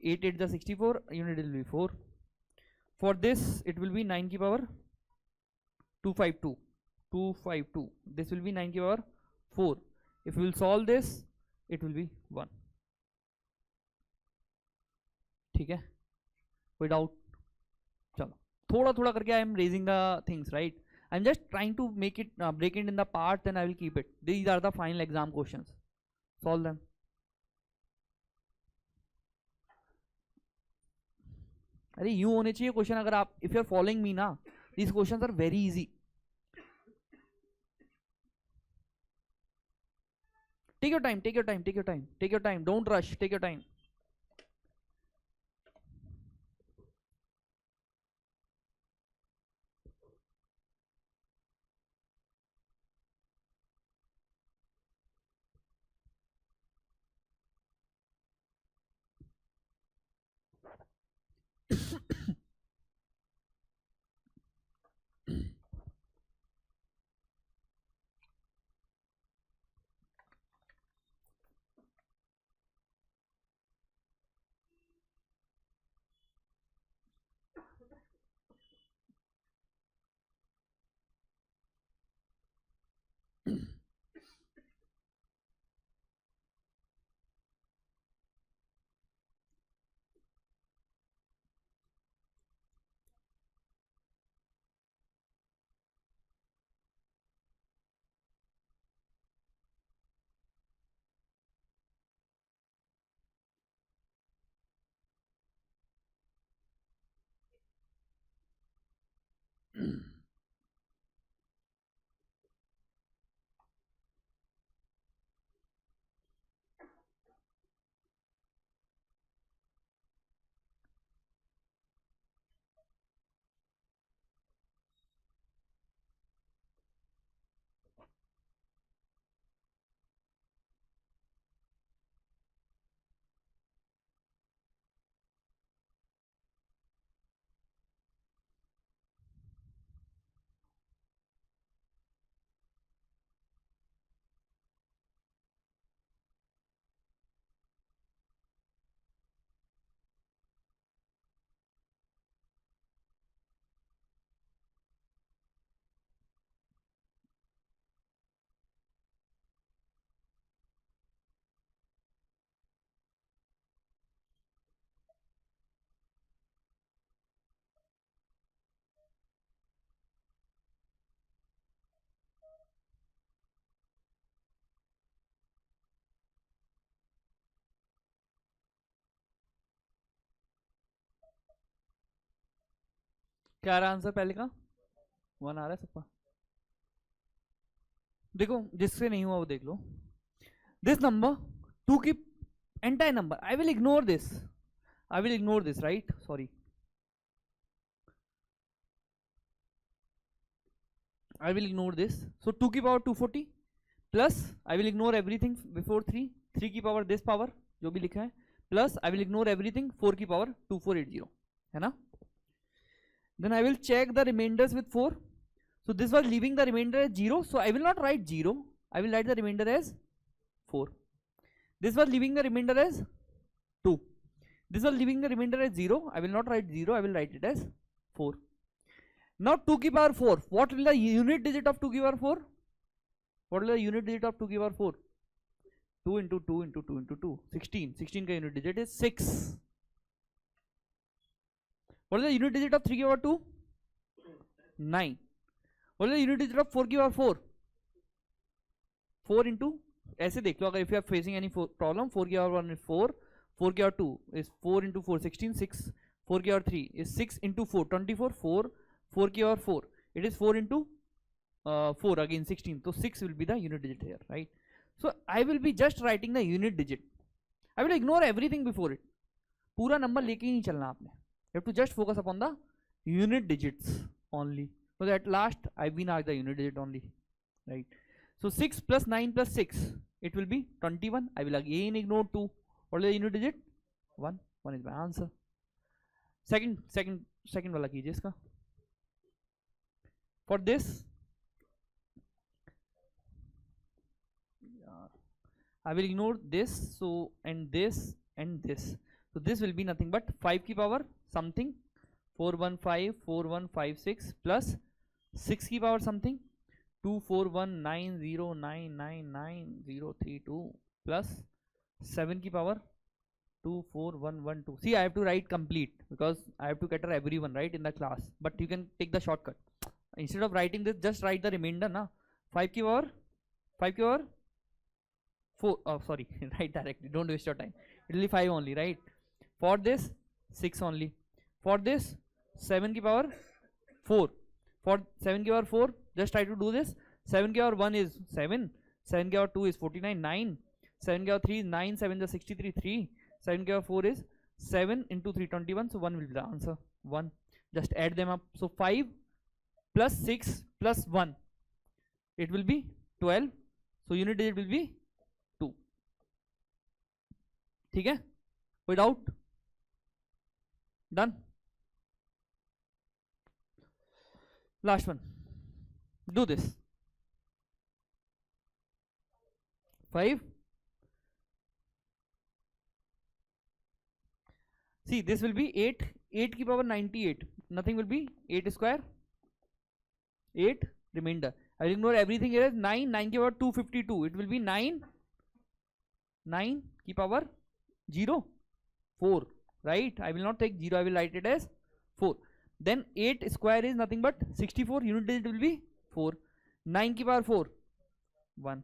8 8 the 64, unit will be 4. For this it will be 9 की power 252, this will be 9 की power 4. If we will solve this, it will be 1, ठीक है. Without, चलो थोड़ा थोड़ा करके I am raising the things, right? I am just trying to make it break it in the parts, then I will keep it. These are the final exam questions. Solve them. अरे यूं होने चाहिए question. अगर आप if you are following me ना, these questions are very easy. Take your time, take your time, take your time, take your time. Don't rush, take your time. क्या आ रहा answer पहले का? 1 आ रहा है सबका. देखो जिससे नहीं हुआ वो देख लो. दिस नंबर 2 की entire number, I will ignore this, right? Sorry, I will ignore this. So 2 की power 240 plus I will ignore everything before 3, 3 की पावर this power जो भी लिखा है, plus I will ignore everything 4 की पावर 2480, है ना? Then I will check the remainders with 4. So this was leaving the remainder as 0, so I will not write 0, I will write the remainder as 4. This was leaving the remainder as 2. This was leaving the remainder as 0, I will not write 0, I will write it as 4. Now 2 की power 4, what will the unit digit of 2 की power 4? What will the unit digit of 2 की power 4? 2 into 2 into 2 into 2, 16. 16 का unit digit is 6. What is the unit digit of 3 की power 2? 9. What is the unit digit of 4 की power 4? 4 into, ऐसे देख लो अगर if you are facing any problem, 4 की power 1 is 4, 4 की power 2 is 4 into 4 16, 6, 4 की power 3 is 6 into 4 24, 4 4 की power 4, it is 4 into 4 again 16, so 6 will be the unit digit here, right? So I will be just writing the unit digit. I will ignore everything before it. पूरा number लेके ही नहीं चलना आपने. You have to just focus upon the unit digits only. So at last I've been asked the unit digit only, right? So 6 plus 9 plus 6, it will be 21. I will again ignore 2. What is the unit digit? 1. 1 is my answer. Second वाला कीजिए इसका. For this, I will ignore this, so and this and this. So this will be nothing but 5 की power something 415456 plus 6 की power something 24190999032 plus 7 की power 24112. See, I have to write complete because I have to cater everyone, right, in the class. But you can take the shortcut. Instead of writing this, just write the remainder na. 5 की power 4, oh sorry, write directly, don't waste your time. It will be 5 only, right? For this 6 only. For this 7 की power 4. For 7 की power 4, just try to do this. 7 की power 1 is 7, 7 की power 2 is 49, 9, 7 की power 3 is 9, 7 is 63, 3, 7 की power 4 is 7 into 3 21, so 1 will be the answer. 1. Just add them up. So 5 plus 6 plus 1, it will be 12. So unit digit will be 2. ठीक है? कोई doubt? Done. Last one. Do this. 5. See, this will be 8. 8 की power 98. Nothing will be 8 square. 8 remainder. I will ignore everything here. 9. 9 की power 252. It will be 9. 9 की power 0. 4. Right? I will not take 0. I will write it as 4. Then 8 square is nothing but 64. Unit digit will be 4. 9 की power 4. 1.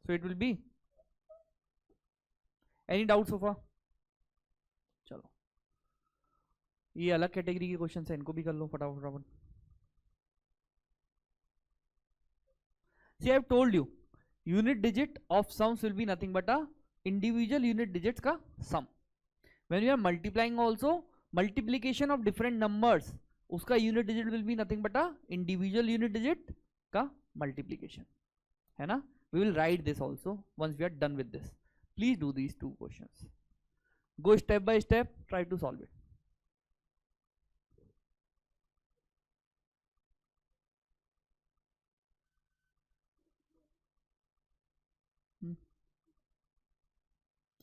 So it will be. Any doubt so far? चलो, ये अलग category के question है, इनको भी कर लो फटाफट. See, I have told you, unit digit of sums will be nothing but a individual unit digits का sum. When you are multiplying also, multiplication of different numbers, उसका unit digit will be nothing but a individual unit digit का multiplication, है ना? We will write this also once we are done with this. Please do these two questions. Go step by step, try to solve it.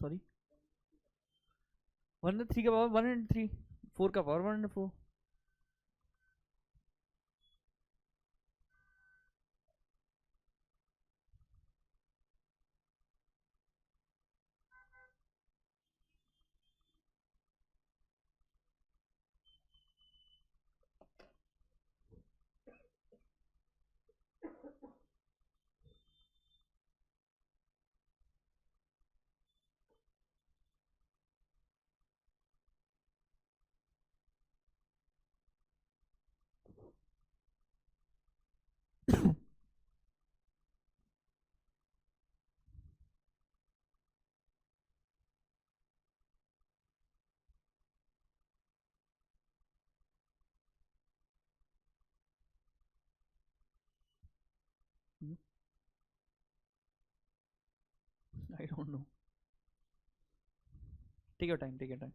Sorry, 103 का power 103, 4 का power 104. I don't know. Take your time, take your time.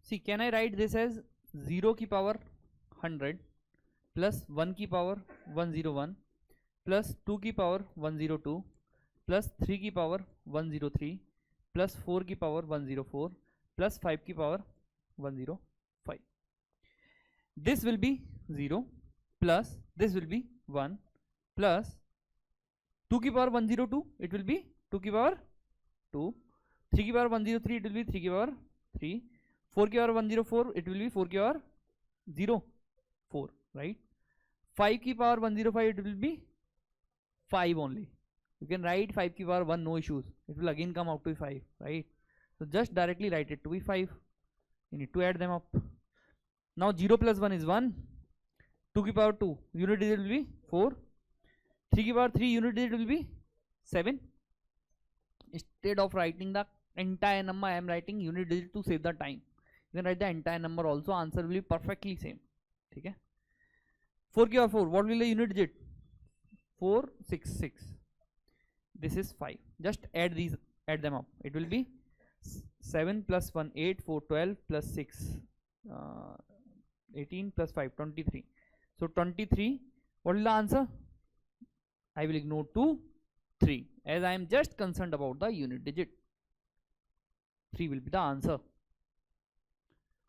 See, can I write this as 0 की power 100 plus 1 की power 101 plus 2 की power 102 plus 3 की power 103 plus 4 की power 104 plus 5 की power 105. This will be 0 plus this will be 1 plus 2 की power 102, it will be 2 की power 2, 3 की power 103, it will be 3 की power 3, 4 की power 104, it will be 4 की power 0 4, right? 5 की power 105, it will be 5 only. You can write 5 की power 1, no issues. It will again come out to be 5, right? So just directly write it to be 5. You need to add them up. Now 0 plus 1 is 1. 2 की power 2, unit digit will be 4. 3 की power 3, unit digit will be 7. Instead of writing the entire number, I am writing unit digit to save the time. You can write the entire number also, answer will be perfectly same. ठीक है? 4 की power 4, what will the unit digit? 4 6 6. This is 5. Just add them up. It will be 7 plus 1 8, 4 12 plus 6 18 plus 5 23. So 23. What is the answer? I will ignore 2 3, as I am just concerned about the unit digit. 3 will be the answer.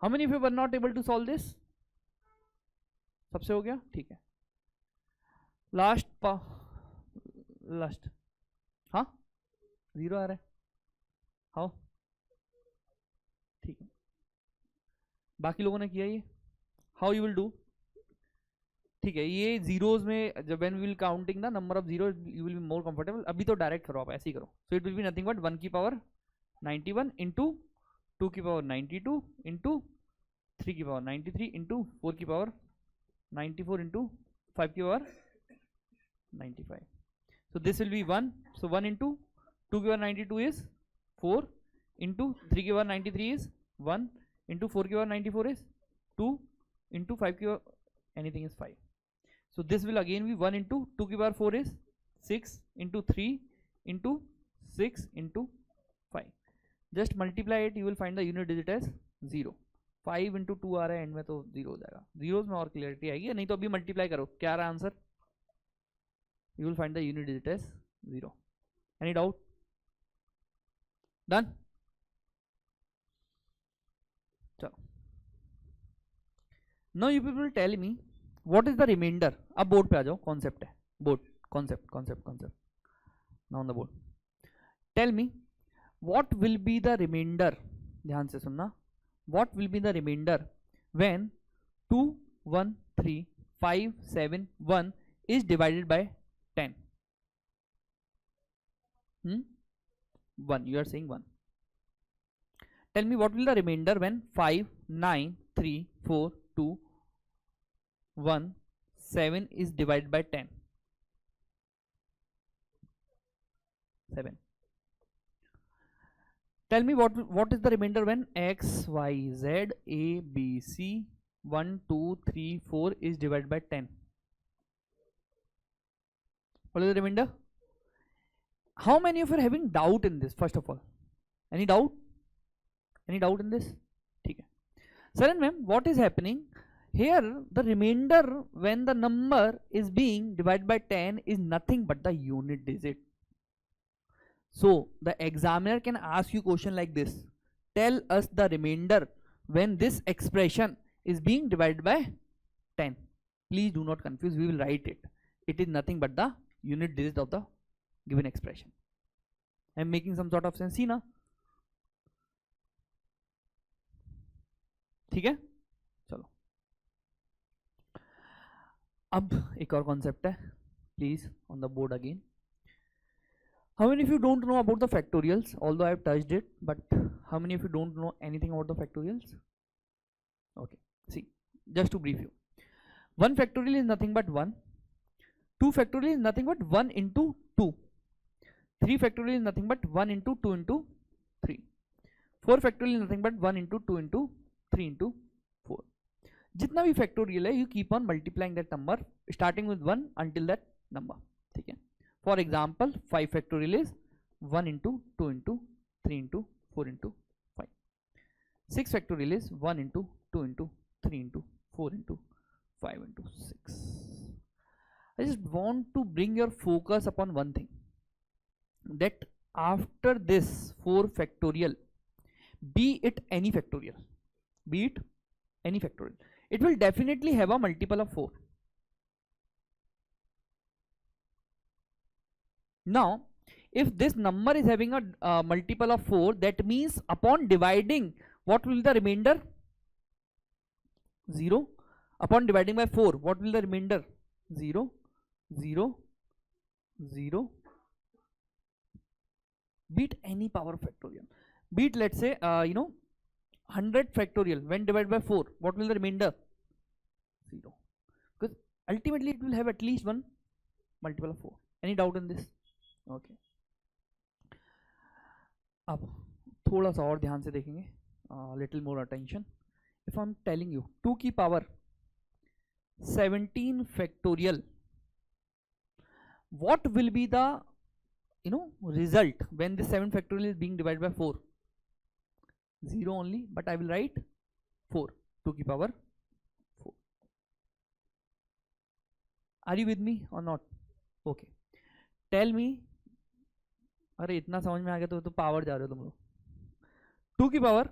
How many of you were not able to solve this? सबसे हो गया? ठीक है. Last हाँ 0 आ रहा है. How? ठीक है. बाकी लोगों ने किया ये. How you will do? ठीक है, ये जीरोज में जब when we will counting the number of zero you will be more comfortable. अभी तो डायरेक्ट करो, आप ऐसे ही करो. So it will be nothing but 1 की पावर 91 इंटू 2 की पावर 92 इंटू 3 की पावर 93 इंटू 4 की पावर 94 इंटू 5 की power 95. So this will be 1. So 1 into 2 की पावर 92 is 4 into 3 की पावर 93 is 1 into 4 की पावर 94 is 2 into 5 की power anything is 5. So this will again be 1 into 2 की power 4 is 6 into 3 into 6 into 5. Just multiply it, you will find the unit digit as 0. 5 into 2 आ रहा है and में तो 0 हो जाएगा. Zeros में और क्लियरिटी आएगी, नहीं तो अभी मल्टीप्लाई करो. क्या आ रहा है answer? You will find the unit digit as 0. Any doubt? Done? चलो. Now you people tell me what is the remainder. अब बोर्ड पे आ जाओ. कॉन्सेप्ट है board. Concept now on the board. Tell me what will be the remainder. ध्यान से सुनना. What will be the remainder when 2 1 3 5 7 1 is divided by 10? 1. You are saying 1. Tell me what will the remainder when 5 9 3 4 2 1 7 is divided by 10? 7. Tell me what is the remainder when x y z a b c 1 2 3 4 is divided by 10? What is the remainder? How many of you are having doubt in this? First of all, any doubt? Any doubt in this? ठीक है. Sir and ma'am, what is happening here? The remainder when the number is being divided by 10 is nothing but the unit digit. So the examiner can ask you question like this. Tell us the remainder when this expression is being divided by 10. Please do not confuse. We will write it. It is nothing but the unit digit of the given expression. I am making some sort of sense. See ना? ठीक है. चलो अब एक और concept है. Please on the board again. How many of you don't know about the factorials? Although I have touched it, but how many of you don't know anything about the factorials? Okay, see, just to brief you. 1 factorial is nothing but 1. 2 factorial is nothing but 1 into 2. 3 factorial is nothing but 1 into 2 into 3. 4 factorial is nothing but 1 into 2 into 3 into 4. जितना भी factorial है, you keep on multiplying that number starting with 1 until that number. ठीक है. For example, 5 factorial is 1 into 2 into 3 into 4 into 5. 6 factorial is 1 into 2 into 3 into 4 into 5 into 6. I just want to bring your focus upon one thing, that after this 4 factorial, be it any factorial, it will definitely have a multiple of 4. Now if this number is having a multiple of 4, that means upon dividing, what will be the remainder? 0. Upon dividing by 4, what will the remainder? 0, 0, 0. Beat any power factorial. Beat, let's say, 100 factorial. When divided by 4, what will the remainder? 0. Because ultimately it will have at least one multiple of 4. Any doubt in this? Okay. अब थोड़ा सा और ध्यान से देखेंगे, little more attention. If I'm telling you 2 की power 17 factorial, what will be the result when the 7 factorial is being divided by 4? 0 only, but I will write 4, 2 की power 4. Are you with me or not? Okay. Tell me. अरे इतना समझ में आ गया तो power जा रहे हो तुम लोग. 2 की power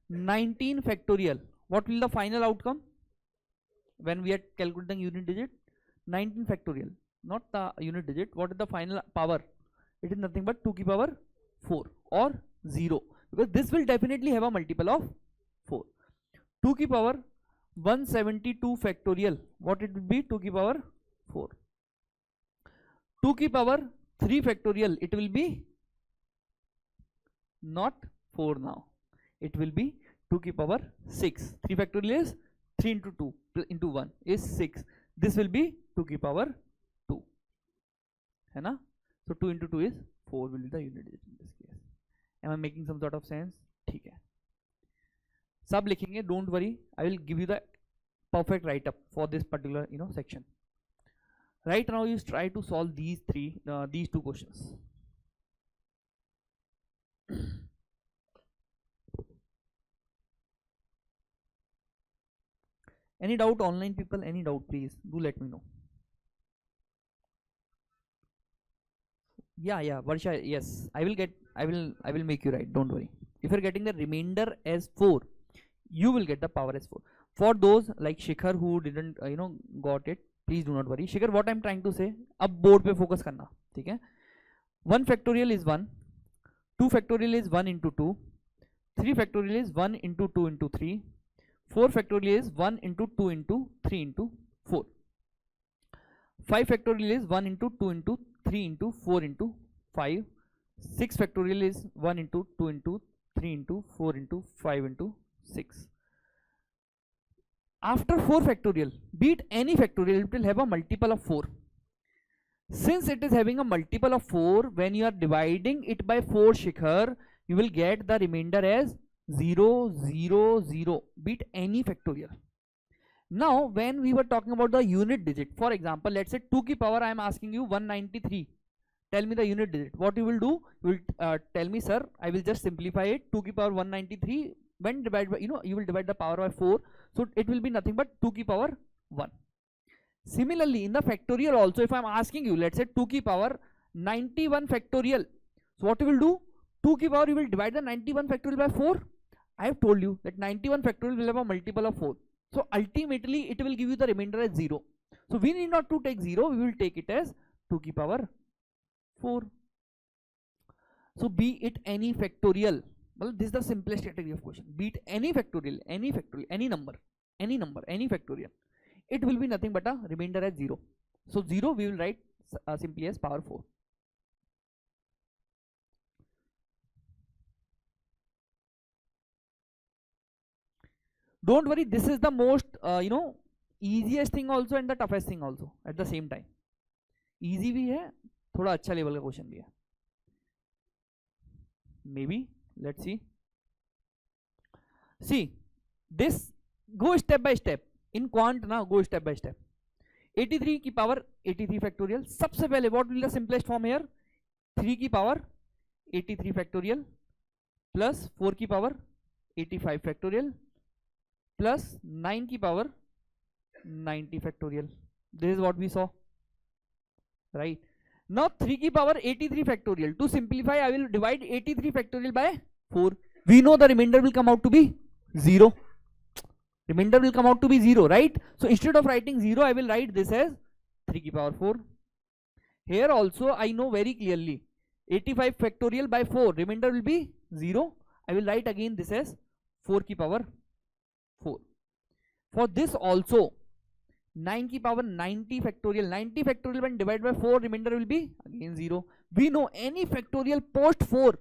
19 factorial. What will the final outcome when we are calculating unit digit? 19 factorial, not the unit digit. What is the final power? It is nothing but 2 की power 4 or 0, because this will definitely have a multiple of 4. 2 की power 172 factorial. What it will be? 2 की power 4. 2 की power 3 factorial. It will be not 4 now. It will be 2 की power 6. 3 factorial is 3 into 2 into 1 is 6. This will be 2 की power 2. है ना? So 2 into 2 is 4 will be the unit digit in this case. Am I making some sort of sense? ठीक है. सब लिखेंगे. Don't worry. I will give you the perfect write up for this particular section. Right now you try to solve these two questions. Any doubt online people? Any doubt please do let me know. Yeah Varsha, yes, I will make you right, don't worry. If you're getting the remainder as 4, you will get the power as 4. For those like Shikhar who didn't got it, please do not worry. Shikhar, what I'm trying to say, अब board पे focus करना, ठीक है? 1 factorial is 1, 2 factorial is 1 into 2, 3 factorial is 1 into 2 into 3, 4 factorial is 1 into 2 into 3 into 4, 5 factorial is 1 into 2 into 3 into 4 into 5, 6 factorial is 1 into 2 into 3 into 4 into 5 into 6. After 4 factorial, be it any factorial, it will have a multiple of 4. Since it is having a multiple of 4, when you are dividing it by 4, Shikhar, you will get the remainder as 0, 0, 0, be it any factorial. Now, when we were talking about the unit digit, for example, let's say 2 की power, I am asking you 193. Tell me the unit digit. What you will do? You will tell me, sir, I will just simplify it. 2 की power 193. When divided by, you will divide the power by 4. So it will be nothing but 2 की power 1. Similarly, in the factorial also, if I am asking you, let's say 2 की power 91 factorial. So what you will do? 2 की power, you will divide the 91 factorial by 4. I have told you that 91 factorial will have a multiple of 4. So ultimately, it will give you the remainder as 0. So we need not to take 0. We will take it as 2 की power 4. So be it any factorial. Well, this is the simplest category of question. Be it any factorial, any number, any factorial. It will be nothing but a remainder as 0. So 0 we will write simply as power 4. Don't worry, this is the most easiest thing also and the toughest thing also at the same time. Easy भी है, थोड़ा अच्छा level का question भी है. Maybe let's see this, go step by step in quant ना, go step by step. 83 की power 83 factorial. सबसे पहले what will be the simplest form here? 3 की power 83 factorial plus 4 की power 85 factorial plus 9 की power 90 factorial. This is what we saw, right? Now 3 की power 83 factorial. To simplify, I will divide 83 factorial by 4. We know the remainder will come out to be 0. Remainder will come out to be 0, right? So instead of writing 0, I will write this as 3 की power 4. Here also I know very clearly 85 factorial by 4. Remainder will be 0. I will write again this as 4 की power 4. For this also, 9 की power 90 factorial, 90 factorial when divided by 4 remainder will be again 0. We know any factorial post 4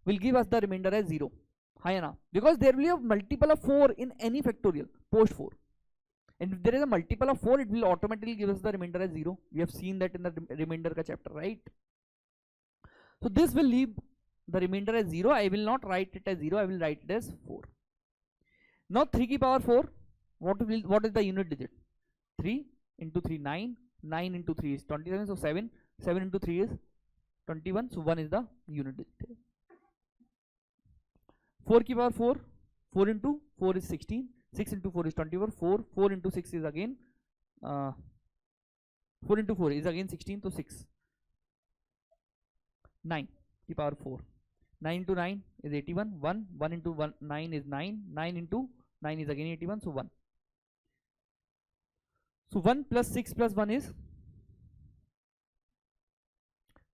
will give us the remainder as 0. हाँ या ना, because there will be a multiple of 4 in any factorial post 4, and if there is a multiple of 4 it will automatically give us the remainder as 0. We have seen that in the remainder ka chapter, right? So this will leave the remainder as 0. I will not write it as 0, I will write it as 4. Now 3 की power 4, what is the unit digit? 3 into 3 9, 9 into 3 is 27, so 7, 7 into 3 is 21, so 1 is the unit digit. 4 की power 4, 4 into 4 is 16, 6 into 4 is 24, 4 into 6 is again 4 into 4 is again 16, so 6. 9 की power 4, 9 into 9 is 81, 1 into 9 is 9, 9 into 9 is again 81, so 1. So 1 plus 6 plus 1 is,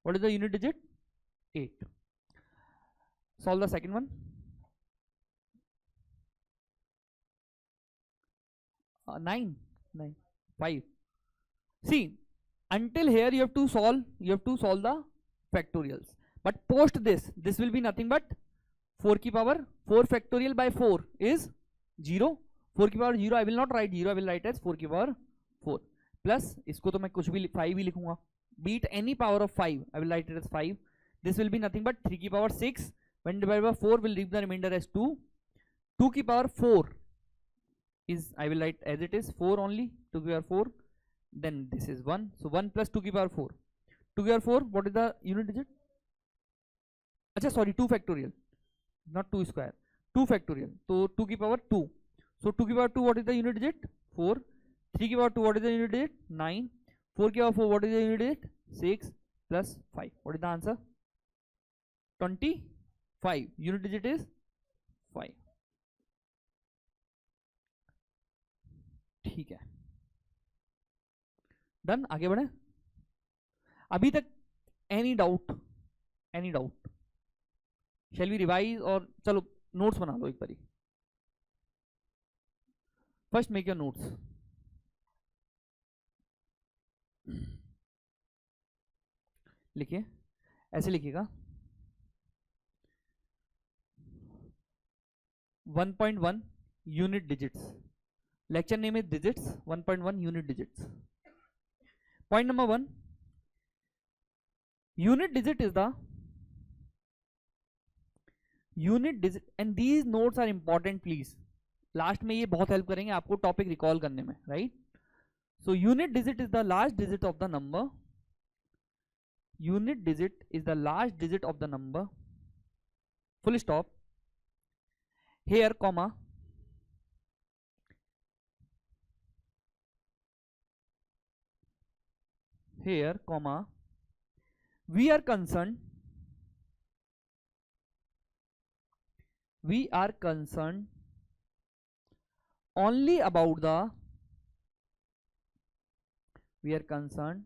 what is the unit digit? 8. Solve the second one. 9, 5. See, until here you have to solve the factorials, but post this will be nothing but 4 की power 4 factorial by 4 is 0. 4 की power 0, I will not write 0, I will write as 4 की power 4 plus इसको तो मैं कुछ भी 5 ही लिखूंगा, beat any power of 5, I will write it as 5. This will be nothing but 3 की power 6 when divided by 4 will leave the remainder as 2. 2 की power 4 is, I will write as it is 4 only, 2 की power 4, then this is 1, so 1 plus 2 की power 4. 2 की power 4, what is the unit digit? अच्छा sorry, 2 factorial, not 2 square, 2 factorial, so 2 की power 2, so 2 की power 2, what is the unit digit? 4. 3 की power 2, what is the unit digit? 9. 4 की power 4, what is the unit digit? 6 plus 5, what is the answer? 25. Unit digit is 5. ठीक है, done. आगे बढ़े. अभी तक any doubt? Shall we revise? और चलो नोट्स बना लो एक बारी. First make your notes. लिखिए, ऐसे लिखिएगा 1.1 unit digits. Lecture name is digits. 1.1 unit digits. Point number 1, unit digit is the unit digit, and these notes are important please. Last में ये बहुत हेल्प करेंगे आपको टॉपिक रिकॉल करने में, right? So unit digit is the last digit of the number. Unit digit is the last digit of the number, full stop. Here comma, here comma, we are concerned only about the, we are concerned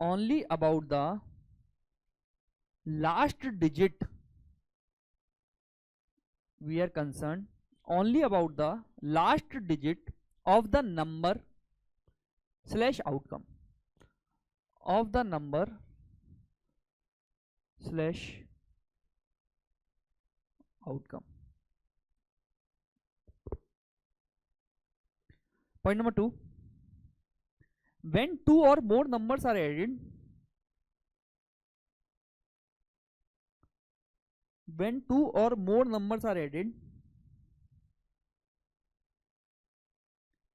only about the last digit. We are concerned only about the last digit of the number slash outcome, of the number slash outcome. Point number 2, when two or more numbers are added,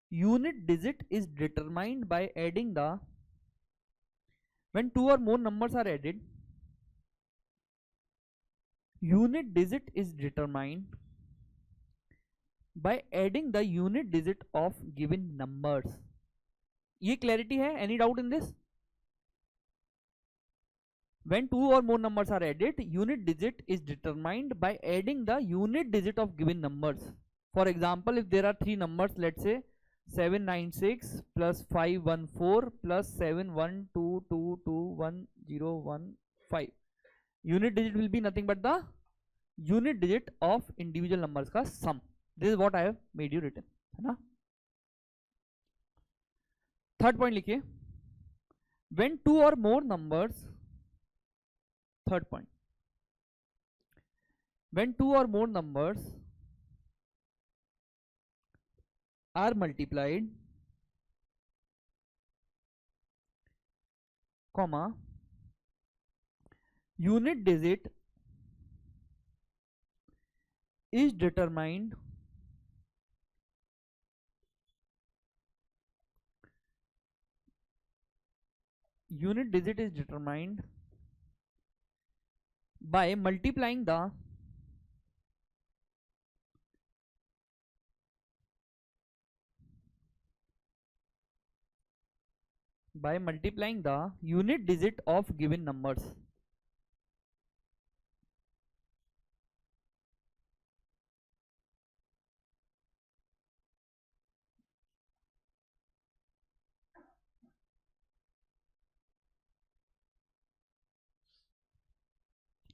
unit digit is determined by adding the, when two or more numbers are added, unit digit is determined by adding the unit digit of given numbers. ये clarity है? Any doubt in this? When two or more numbers are added, unit digit is determined by adding the unit digit of given numbers. For example, if there are three numbers, let's say 796 plus 514 plus 71222115, unit digit will be nothing but the unit digit of individual numbers का sum. This is what I have made you written, है ना? Third point लिखिए, when two or more numbers, third point, when two or more numbers are multiplied, comma, unit digit is determined by multiplying the unit digit of given numbers.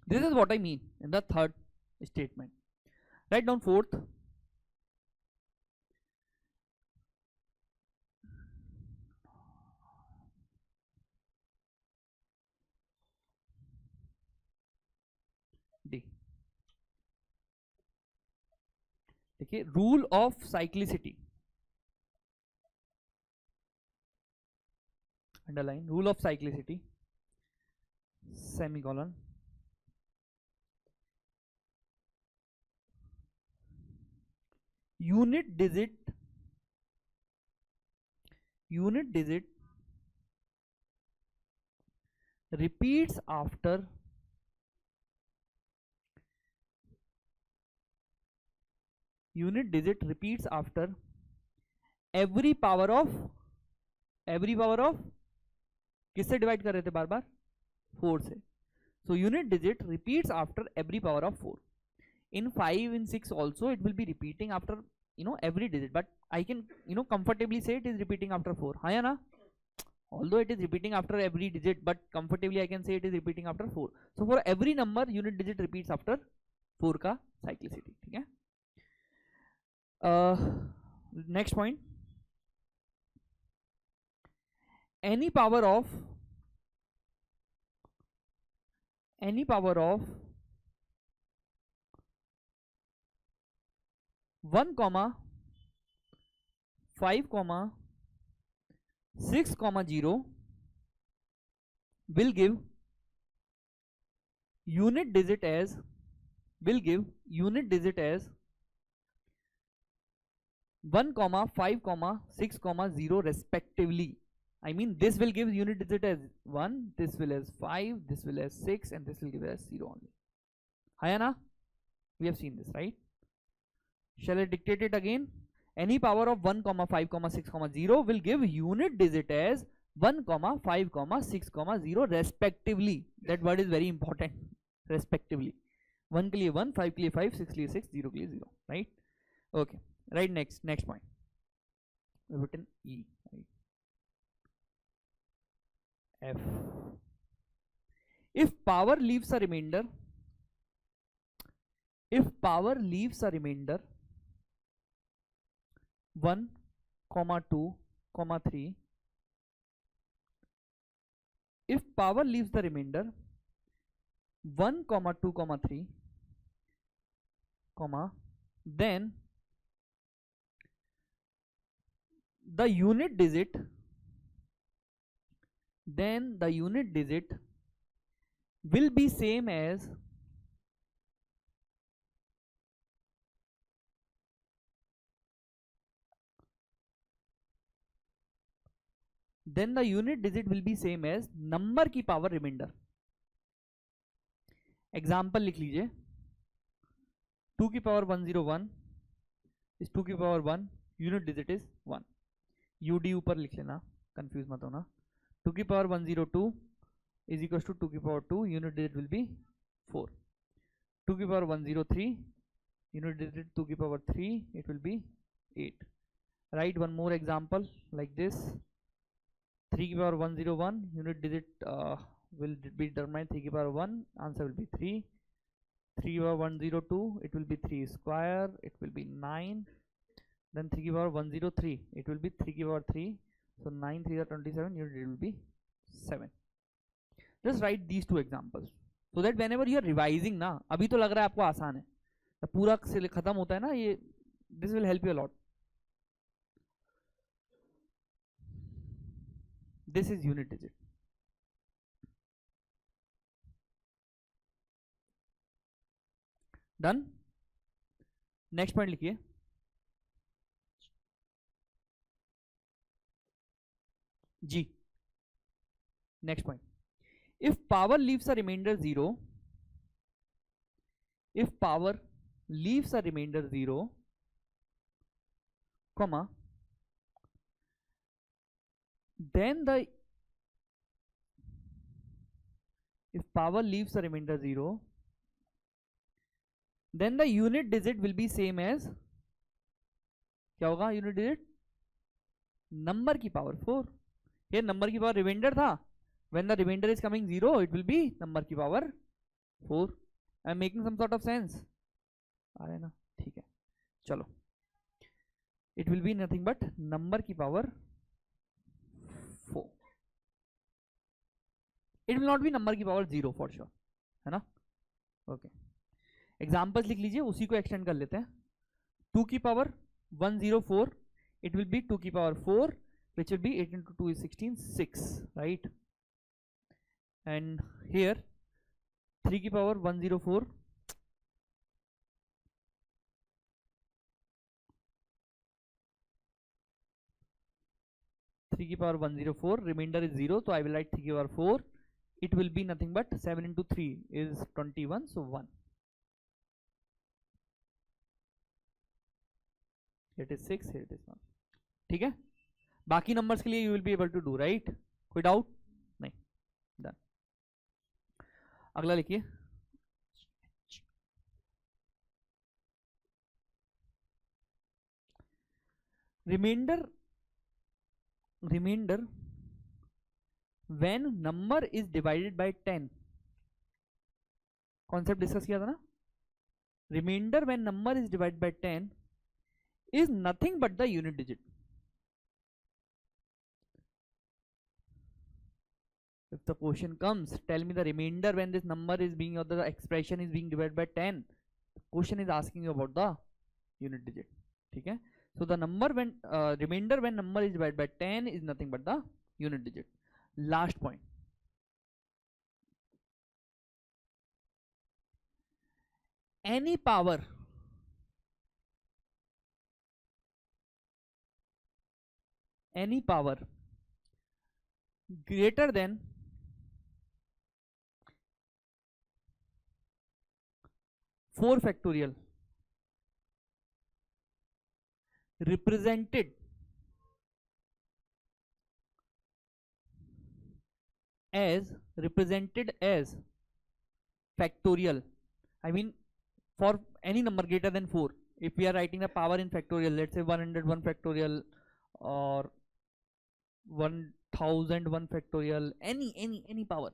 This is what I mean in the third statement. Write down fourth. D. देखिए, rule of cyclicity, underline, rule of cyclicity, semicolon, unit digit repeats after every power of किससे divide कर रहे थे बार बार, 4 से. So unit digit repeats after every power of 4. In 5, in 6 also it will be repeating after every digit, but I can comfortably say it is repeating after 4. हाँ या ना, although it is repeating after every digit, but comfortably I can say it is repeating after 4. So for every number unit digit repeats after 4 का cyclicity. ठीक है. Next point, any power of 1, 5, 6, 0 will give unit digit as 1, 5, 6, 0 respectively. I mean, this will give unit digit as 1, this will as 5, this will as 6, and this will give as 0 only. Hayana, we have seen this, right? Shall I dictate it again? Any power of 1, 5, 6, 0 will give unit digit as 1, 5, 6, 0 respectively. That word is very important. Respectively. 1 के लिए 1, 5 के लिए 5, 6 के लिए 6, 0 के लिए 0. Right? Okay. Right, next point. We've written E. Right? F. If power leaves a remainder 1, 2, 3, if power leaves the remainder 1, 2, 3, then the unit digit will be same as number की power reminder. Example लिख लीजिए, 2 की power 101 is 2 की power 1, unit digit is 1. UD ऊपर लिख लेना, confuse मत होना. 2 की पावर 102 इज इक्वल टू 2 की power 2, unit digit will B 4. 2 की पावर 103, यूनिट डिजिट 2 की power 3, it will be 8. Write one more example like this. 3 की power 101, unit digit will be determined 3 की पावर 1, answer will be 3. 3 की power 102, it will be 3 square, it will be 9. Then 3 की power 103, it will be 3 की power 3, So 9 3 are 27, unit digit will be 7. Just write these two examples so that whenever you are revising ना, अभी तो लग रहा है आपको आसान है, तो पूरा खत्म होता है ना ये, this will help you a lot. This is unit digit. Done. Next point लिखिए. G. Next point. If power leaves a remainder 0, comma, then the unit digit will be same as, क्या होगा unit digit? नंबर की power 4. ये number की power reminder था, when the remainder is coming 0 it will be number की power 4. I am making some sort of sense, आ रहा है ना? ठीक है, चलो, it will be nothing but number की power 4. it will not be number की पावर 0 for sure, है ना? ओके, एग्जाम्पल्स लिख लीजिए, उसी को एक्सटेंड कर लेते हैं. 2 की पावर 104, it will be 2 की power 4, which will be 8 into 2 is 16, 6, right? And here 3 की power 104, remainder is 0, so I will write 3 की power 4. It will be nothing but 7 into 3 is 21, so 1. It is 6, here it is 1. ठीक है, बाकी numbers के लिए you will be able to do, right? कोई doubt नहीं? Done. अगला लिखिए. Reminder when number is divided by 10. Concept discuss किया था ना. Reminder when number is divided by 10 is nothing but the unit digit. If the question comes, tell me the remainder when this number is being, or the expression is being divided by 10, the question is asking you about the unit digit. ठीक है, so the number when remainder when number is divided by 10 is nothing but the unit digit. Last point. Any power greater than 4 factorial represented as factorial. I mean, for any number greater than 4, if we are writing the power in factorial, let's say 101 factorial or 1001 factorial, any power,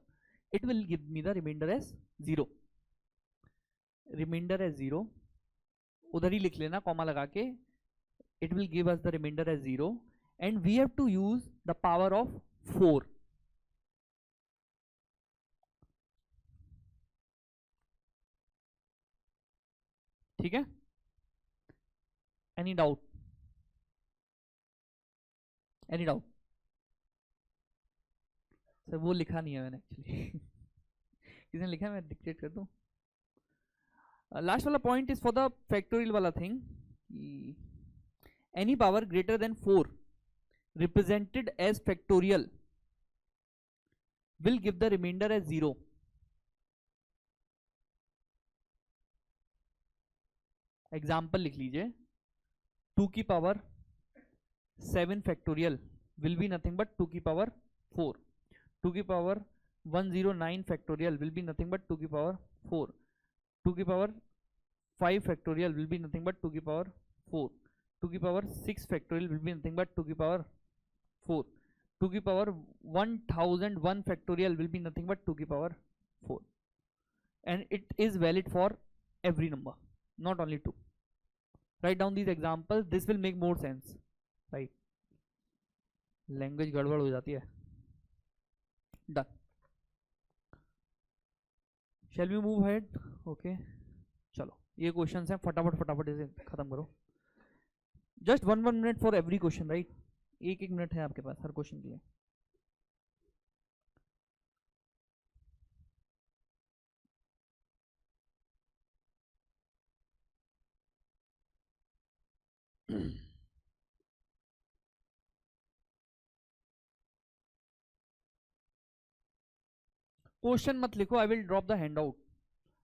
it will give me the remainder as 0. उधर ही लिख लेना comma लगा के. it will give us the remainder as 0, and we have to use the power of 4. ठीक है, any doubt? Sir वो लिखा नहीं है मैंने एक्चुअली. किसने लिखा है, मैं डिक्टेट कर दूं. लास्ट वाला point is for the factorial वाला thing. Any power greater than 4 represented as factorial will give the reminder as 0. Example लिख लीजिए. 2 की power 7 factorial will be nothing but 2 की पावर 4. 2 की power 109 factorial will be nothing but 2 की power 4. 2 की power 5 factorial will be nothing but 2 की power 4. 2 की power 6 factorial will be nothing but 2 की पावर 4. 2 की power 1001 factorial will be nothing but 2 की power 4. And it is valid for every number, not only 2. Write down these examples, this will make more sense, right? Language गड़बड़ हो जाती है। Done. Shall we move ahead? Okay, चलो ये question है, फटाफट फटाफट इसे खत्म करो। Just 1 minute for every question, right? एक एक मिनट है आपके पास हर क्वेश्चन के लिए। क्वेश्चन मत लिखो, I will drop the handout,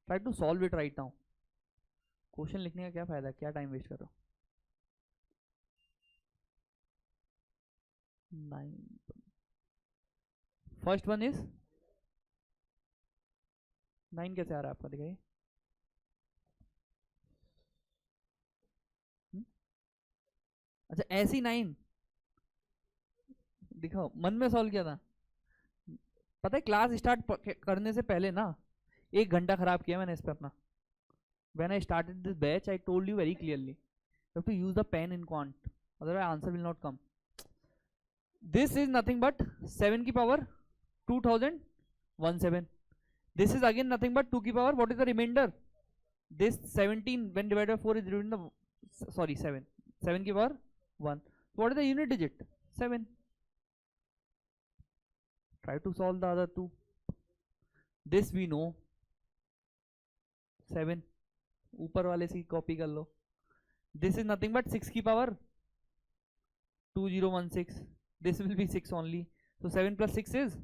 try to solve it right now. Question लिखने का क्या फायदा है, क्या टाइम वेस्ट कर रहे हो? 9, फर्स्ट वन इज 9 कैसे आ रहा है आपका, दिखाइए। अच्छा ऐसी 9 दिखाओ, मन में सॉल्व किया था। पता है क्लास स्टार्ट करने से पहले ना 1 घंटा खराब किया मैंने इस पे अपना। When I started this batch, I told you very clearly, you have to use the pen in quant, otherwise answer will not come. This is nothing but 7 की power 2017. This is again nothing but 2 की power, what is the remainder? This 17 when divided by 4 is divided the, sorry 7 की power 1. What is the unit digit? 7. Try to solve the other two. This we know 7, ऊपर वाले से copy कर लो। This is nothing but 6 की power 2016, this will be 6 only, so 7 plus 6 is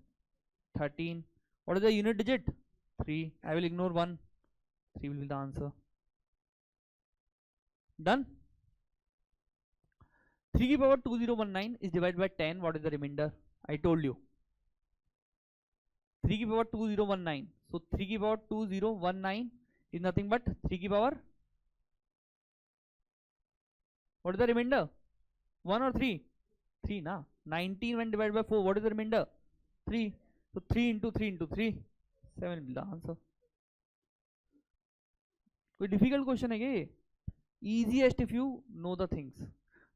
13. What is the unit digit? 3. I will ignore 1, 3 will be the answer. Done. 3 की power 2019 is divided by 10, what is the remainder? I told you 3 की power 2019, so 3 की power 2019 is nothing but 3 की power, what is the remainder? 1 or 3? 3 na. 19 when divided by 4, what is the remainder? 3. So 3 into 3 into 3, 7 will be the answer. कोई difficult question है क्या ये? easiest if you know the things.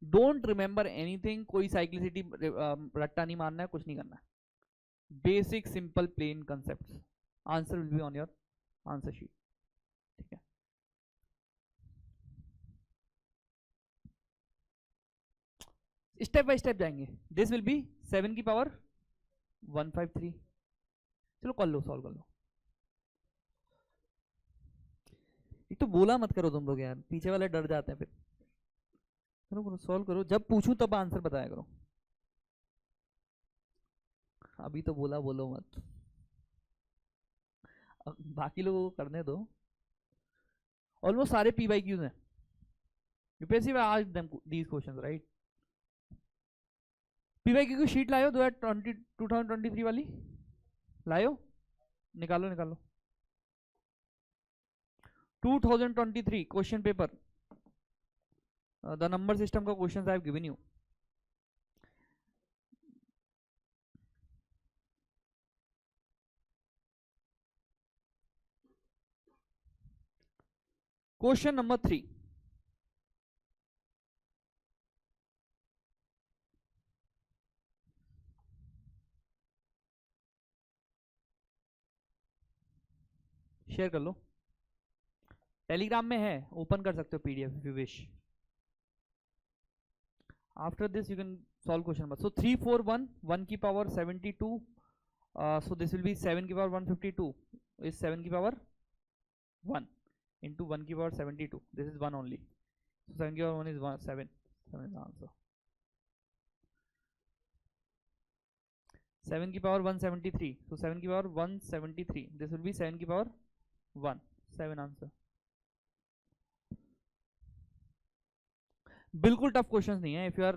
Don't remember anything, कोई cyclicity रट्टा नहीं मारना है, कुछ नहीं करना है, basic simple plain concept. Answer will be on your answer sheet, ठीक है? स्टेप बाय स्टेप जाएंगे। दिस विल बी 7 की पावर 153। चलो कर लो, सॉल्व कर लो। एक तो बोला मत करो तुम लोग यार, पीछे वाले डर जाते हैं फिर। करो करो, सॉल्व करो, जब पूछूं तब आंसर बताया करो। अभी तो बोला बोलो मत, बाकी लोगों को करने दो। ऑलमोस्ट सारे पी वाई क्यूज हैं, यूपीएससी में आज these questions, right? P Y Q की शीट लायो 2023 वाली, लायो, निकालो निकालो। 2023 question paper, the number system का question I have given you. Question number 3, share कर लो, टेलीग्राम में है, ओपन कर सकते हो PDF if you wish. After this you can solve question number, so 3 4 1 1 की पावर 72, so this will be 7 की पावर 152 is 7 की पावर 1 into 1 की पावर 72, this is 1 only, so 7 की power 1 is 1, 7 is the answer। 7 की पावर 173, so 7 की power 173, this will be 7 की पावर 1, 7 आंसर। बिल्कुल टफ क्वेश्चंस नहीं है, if you are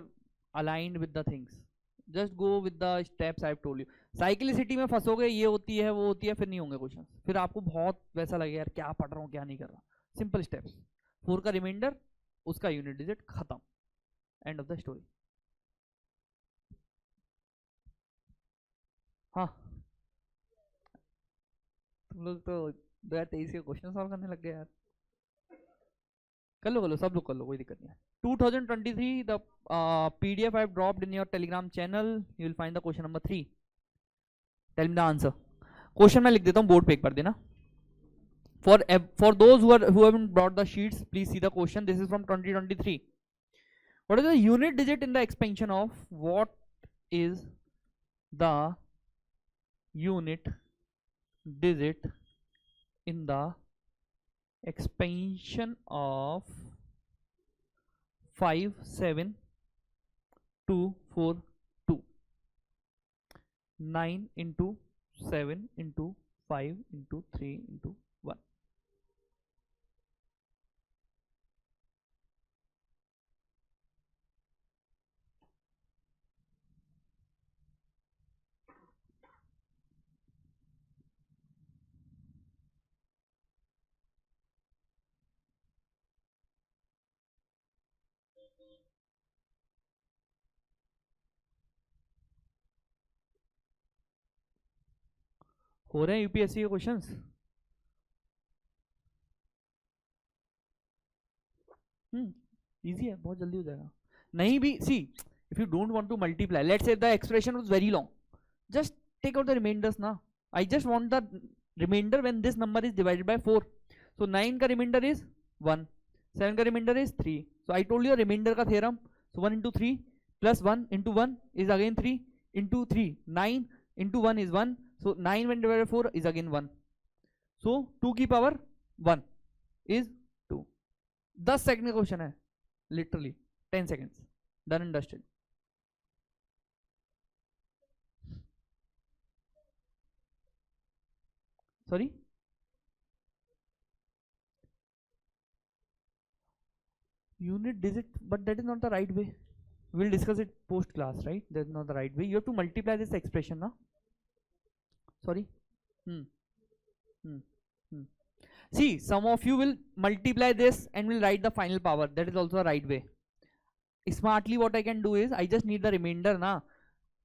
aligned with the things, just go with the steps I have told you. Cyclicity में फंसोगे, ये होती है वो होती है, फिर नहीं होंगे क्वेश्चन, फिर आपको बहुत वैसा लगेगा यार क्या पढ़ रहा हूँ क्या नहीं कर रहा। सिंपल स्टेप्स, 4 का रिमाइंडर, उसका यूनिट डिजिट, खत्म, एंड ऑफ द स्टोरी। हाँ, तुम लोग तो 2023 के क्वेश्चन सॉल्व करने लग गए यार। कर लो सब लोग कर लो, कोई दिक्कत नहीं है. 2023 the PDF I have dropped in your Telegram channel. You will find the question number 3. Tell me the answer. Question मैं लिख देता हूँ बोर्ड पे, एक बार देना. For those who haven't brought the sheets, please see the question. This is from 2023. What is the unit digit in the expansion of? What is the unit digit in the expansion of 5 7 2 4 2? 9 into 7 into 5 into 3 into 1. हो रहे हैं UPSC के questions. Easy है, बहुत जल्दी हो जाएगा. नहीं भी सी, if you don't want to multiply, let's say the expression was very long, just take out the remainders ना. I just want the remainder when this number is divided by 4. So 9 का remainder is 1, 7 का remainder is 3. So I told you remainder का theorem. So 1 into 3 plus 1 into 1 is again 3 into 3. 9 into 1 is 1. So 9 when divided by 4 is again 1. So 2 की power 1 is 2. 10 second का question है, literally 10 seconds, done and dusted. Sorry, unit digit, but that is not the right way. We'll discuss it post class, right? That's not the right way. You have to multiply this expression na. Sorry. See, some of you will multiply this and will write the final power. That is also a right way. Smartly what I can do is, I just need the remainder na.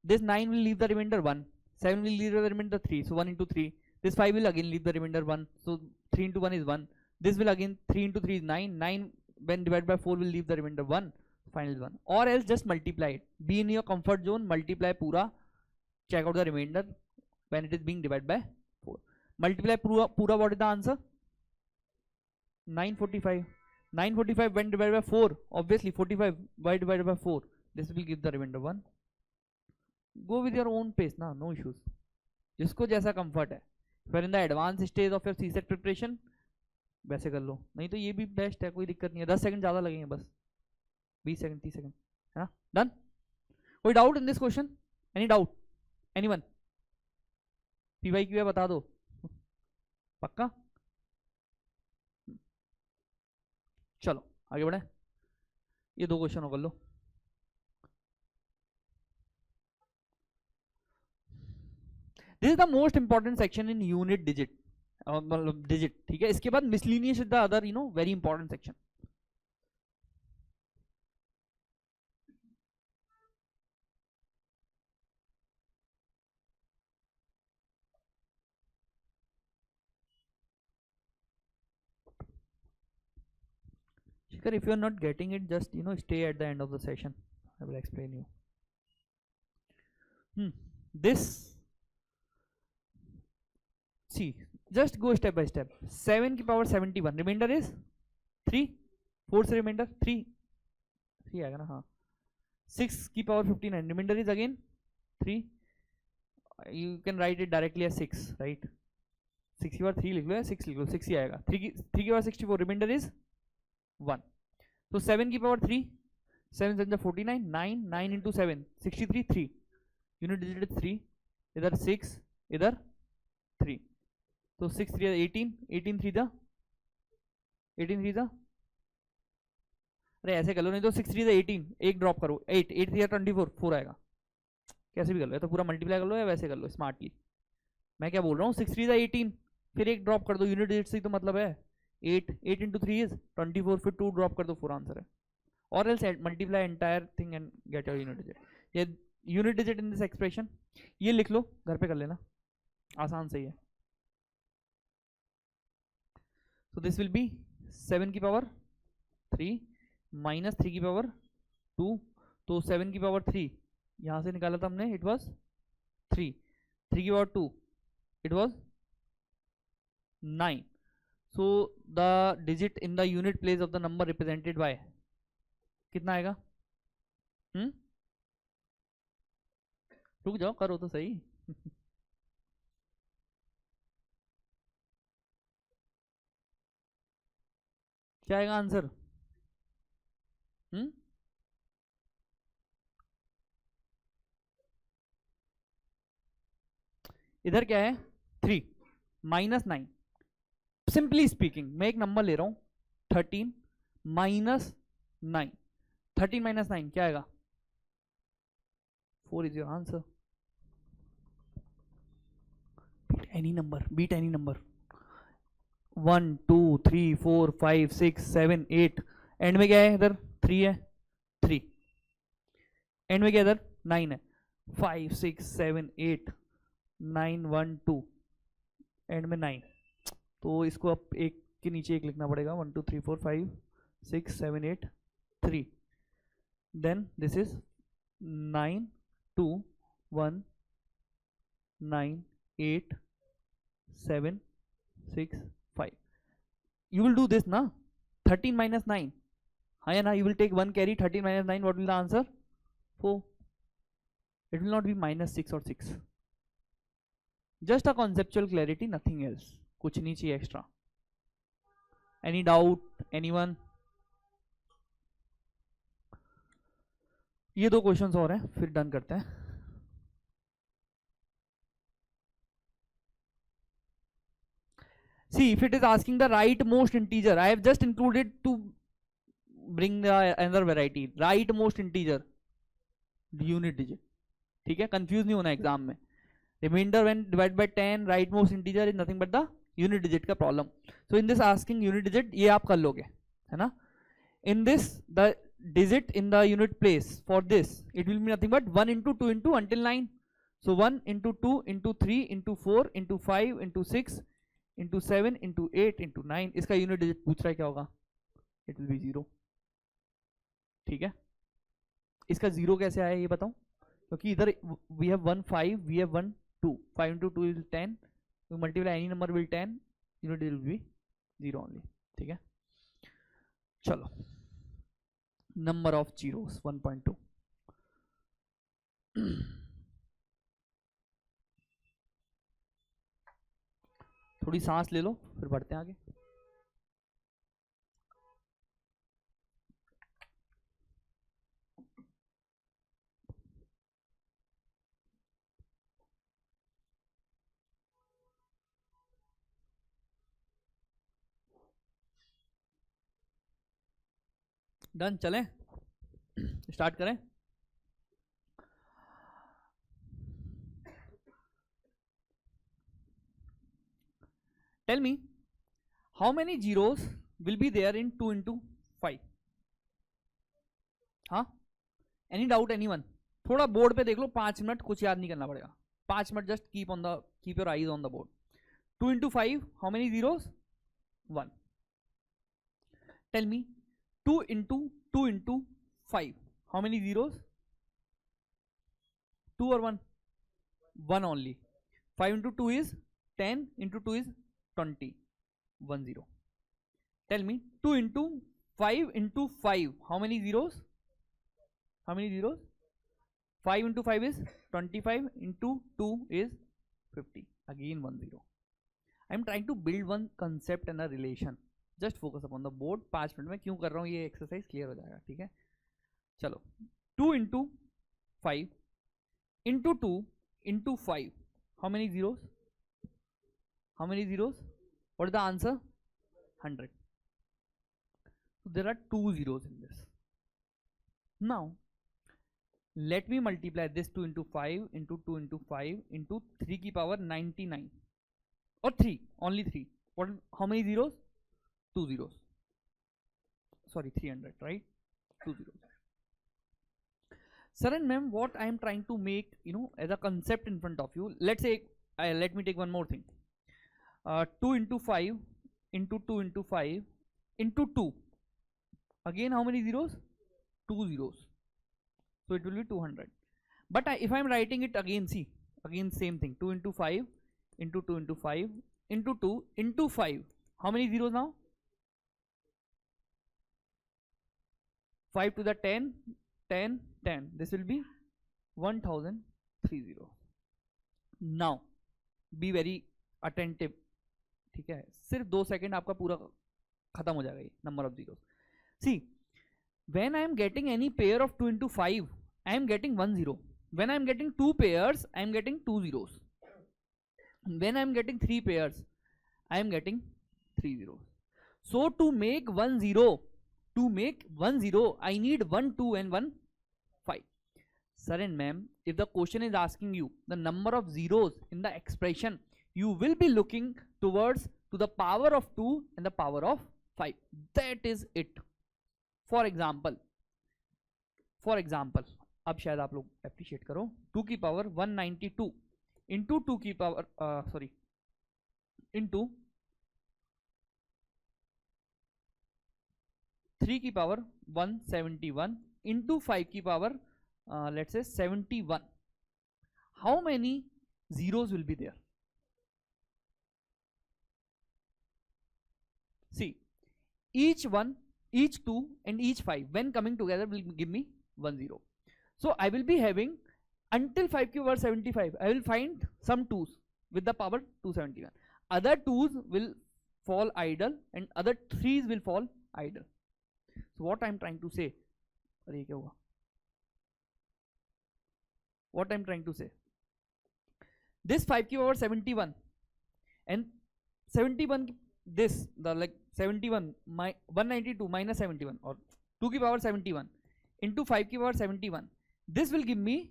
This 9 will leave the remainder 1, 7 will leave the remainder 3, so 1 into 3. This 5 will again leave the remainder 1, so 3 into 1 is 1. This will again 3 into 3 is 9, 9 when divided by 4 will leave the remainder 1, final is 1. Or else just multiply it, be in your comfort zone, multiply pura, check out the remainder when it is being divided by 4. Multiply pura, what is the answer? 945. 945 when divided by 4, obviously 45 by divided by 4, this will give the remainder 1. Go with your own pace ना, no issues. जिसको जैसा comfort है. फिर in the advance stage of your CSAT preparation वैसे कर लो, नहीं तो ये भी बेस्ट है, कोई दिक्कत नहीं है. 10 सेकंड ज़्यादा लगेंगे बस, 20 सेकंड 30 सेकंड है ना. डन. कोई doubt in this question? Any doubt? Anyone? PYQ है बता दो. पक्का? चलो आगे बढ़े. ये 2 क्वेश्चन कर लो. This is the most important section in unit digit, digit, ठीक है. इसके बाद miscellaneous is the other, very important section. Shikhar, if you are not getting it, just stay at the end of the session. I will explain you. This. See, just go step by step. 7 की power 71, remainder is 3, 4 से remainder 3 आएगा ना. हाँ. 6 की power 59, remainder is again 3. You can write it directly as 6, right? 6 की power 3 लिख लो या 6 लिख लो, 6 ही आएगा. 3 की power 64, remainder is 1. So 7 की power 3, 7 7 49, 9 into 7 63, 3. Unit digit is 3. इधर 6, इधर 3. तो 6 3 18, 18 3 दा 18 3 दा, अरे ऐसे कर लो, नहीं तो 6 3 18, एक ड्रॉप करो, 8 8 3 24, 4 आएगा. कैसे भी कर लो, या तो पूरा मल्टीप्लाई कर लो या वैसे कर लो स्मार्टली. मैं क्या बोल रहा हूँ, 6 3 18, फिर एक ड्रॉप कर दो. यूनिट डिजिट से तो मतलब है 8 8 into 3 is 24, फिर 2 ड्रॉप कर दो, 4 आंसर है. और else multiply entire thing and get your unit digit. ये unit digit in this expression, ये लिख लो, घर पे कर लेना, आसान सही है. So this will be 7 की power 3 माइनस 3 की पावर 2, तो 7 की पावर 3 यहाँ से निकाला था हमने, इट वाज 3, 3 की power 2 it was 9. So the digit in the unit place of the number represented by कितना आएगा? रुक जाओ, करो तो सही. क्या आएगा आंसर? इधर क्या है? 3 माइनस 9. सिंपली स्पीकिंग मैं एक नंबर ले रहा हूं 13 माइनस 9. 13 माइनस 9 क्या आएगा? 4 is your answer. Any number, beat any number. 1 2 3 4 5 6 7 8. End में क्या है? इधर 3 है, 3. एंड में क्या इधर? 9 है. 5 6 7 8 9 1 2. एंड में 9. तो इसको अब एक के नीचे एक लिखना पड़ेगा. 1 2 3 4 5 6 7 8 3. Then this is 9 2 1 9 8 7 6 5. You will do this na? 13 minus 9. हाँ या ना? You will take one carry. 13 minus 9. What will the answer? 4. It will not be minus 6 or 6. Just a conceptual clarity, nothing else. कुछ नहीं चाहिए extra. Any doubt? Anyone? ये 2 questions और हैं, फिर डन करते हैं. See, if it is asking the rightmost integer, I have just included to bring the another variety. Rightmost integer, unit digit. ठीक है, कंफ्यूज नहीं होना एग्जाम में. Reminder when divide by 10, rightmost integer is nothing but the unit digit का problem. So in this asking unit digit, ये आप कर लोगे, है ना. In this the digit in the unit place for this it will be nothing but 1 into 2 into until 9. So 1 into 2 into 3 into 4 into 5 into 6 into 7 into 8 into 9. इसका unit digit पूछ रहा है, क्या होगा? It will B 0. ठीक है, इसका 0 कैसे आया ये बताऊं? क्योंकि इधर we have 1 5, we have 1 2. 5 into 2 is 10. We multiply any number will 10. Unit digit will be 0 only. ठीक है, चलो. Number of zeros 1.2. थोड़ी सांस ले लो, फिर बढ़ते हैं आगे. डन, चलें, स्टार्ट करें. Tell me how many zeros will be there in 2 into 5? हाँ, एनी डाउट, एनी वन? थोड़ा बोर्ड पे देख लो, 5 मिनट, कुछ याद नहीं करना पड़ेगा. 5 minute just keep your eyes on the board. 2 into 5, how many zeros? 1. Tell me 2 into 2 into 5, how many zeros? 2 or 1? 1 only. 5 into 2 is 10, into 2 is 20. 1 0. Tell me 2 into 5 into 5, how many zeros? How many zeros? 5 into 5 is 25, into 2 is 50. Again 1 0. I am trying to build one concept and a relation. Just focus upon the board. 5 minute में क्यों कर रहा हूँ ये exercise, clear हो जाएगा. ठीक है, चलो. 2 into 5 into 2 into 5, how many zeros? How many zeros? What is the answer? 100. So there are 2 zeros in this. Now let me multiply this 2 into 5 into 2 into 5 into 3 की power 99 or 3, only 3. What? How many zeros? 2 zeros. Sorry, 300, right? 2 zeros. Sir and ma'am, what I am trying to make, as a concept in front of you. Let's say, let me take one more thing. 2 into 5 into 2 into 5 into 2. Again, how many zeros? 2 zeros. So it will be 200. But if I am writing it again, see, again same thing, 2 into 5 into 2 into 5 into 2 into 5. How many zeros now? 5 to the 10, 10, 10. This will be 1030. Now, be very attentive. ठीक है, सिर्फ 2 second आपका पूरा खत्म हो जाएगा ये number of zero. See, when I am getting any pair of 2 into 5, I am getting 1 0. When I am getting 2 pairs, I am getting 2 zeros. When I am getting 3 pairs, I am getting 3 zeros. So to make 1 0, I need 1 2 and 1 5. Sir and ma'am, if the question is asking you the number of zeros in the expression, you will be looking towards to the power of 2 and the power of 5. That is it. For example, अब शायद आप लोग appreciate करो, 2 की power 192 into 2 की power into 3 की power 171 into 5 की power let's say 71. How many zeros will be there? See, each 1, each 2 and each 5 when coming together will give me 1 0. So I will be having until 5 की power 75, I will find some 2's with the power 271. Other 2's will fall idle and other 3's will fall idle. So what I am trying to say, अरे क्या हुआ? What I am trying to say, this 5 की power 71 and 71 this the like 71 my 192 minus 71 or 2 की power 71 into 5 की power 71, this will give me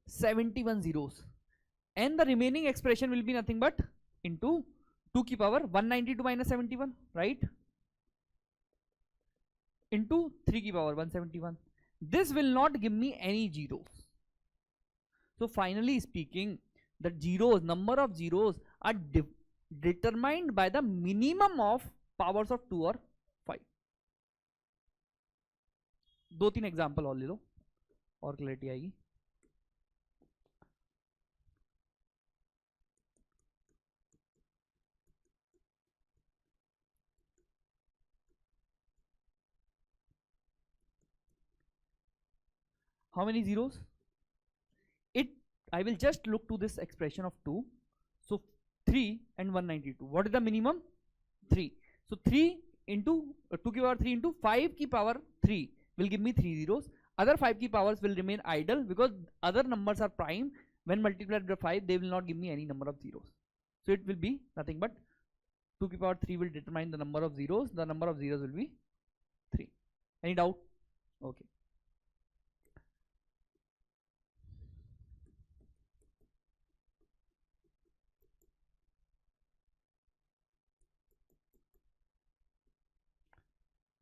71 zeros and the remaining expression will be nothing but into 2 की power 192 minus 71, right, into 3 की power 171. This will not give me any zeros. So finally speaking, the zeros, number of zeros are determined by the minimum of powers of 2 or 5. 2-3 example और ले लो और clarity आएगी. How many zeros? I will just look to this expression of 2. So 3 and 192. What is the minimum? 3. So 3 into 2 की power 3 into 5 की power 3 will give me 3 zeros. Other 5 की powers will remain idle because other numbers are prime. When multiplied by 5, they will not give me any number of zeros. So it will be nothing but 2 की power 3 will determine the number of zeros. The number of zeros will be 3. Any doubt? Okay.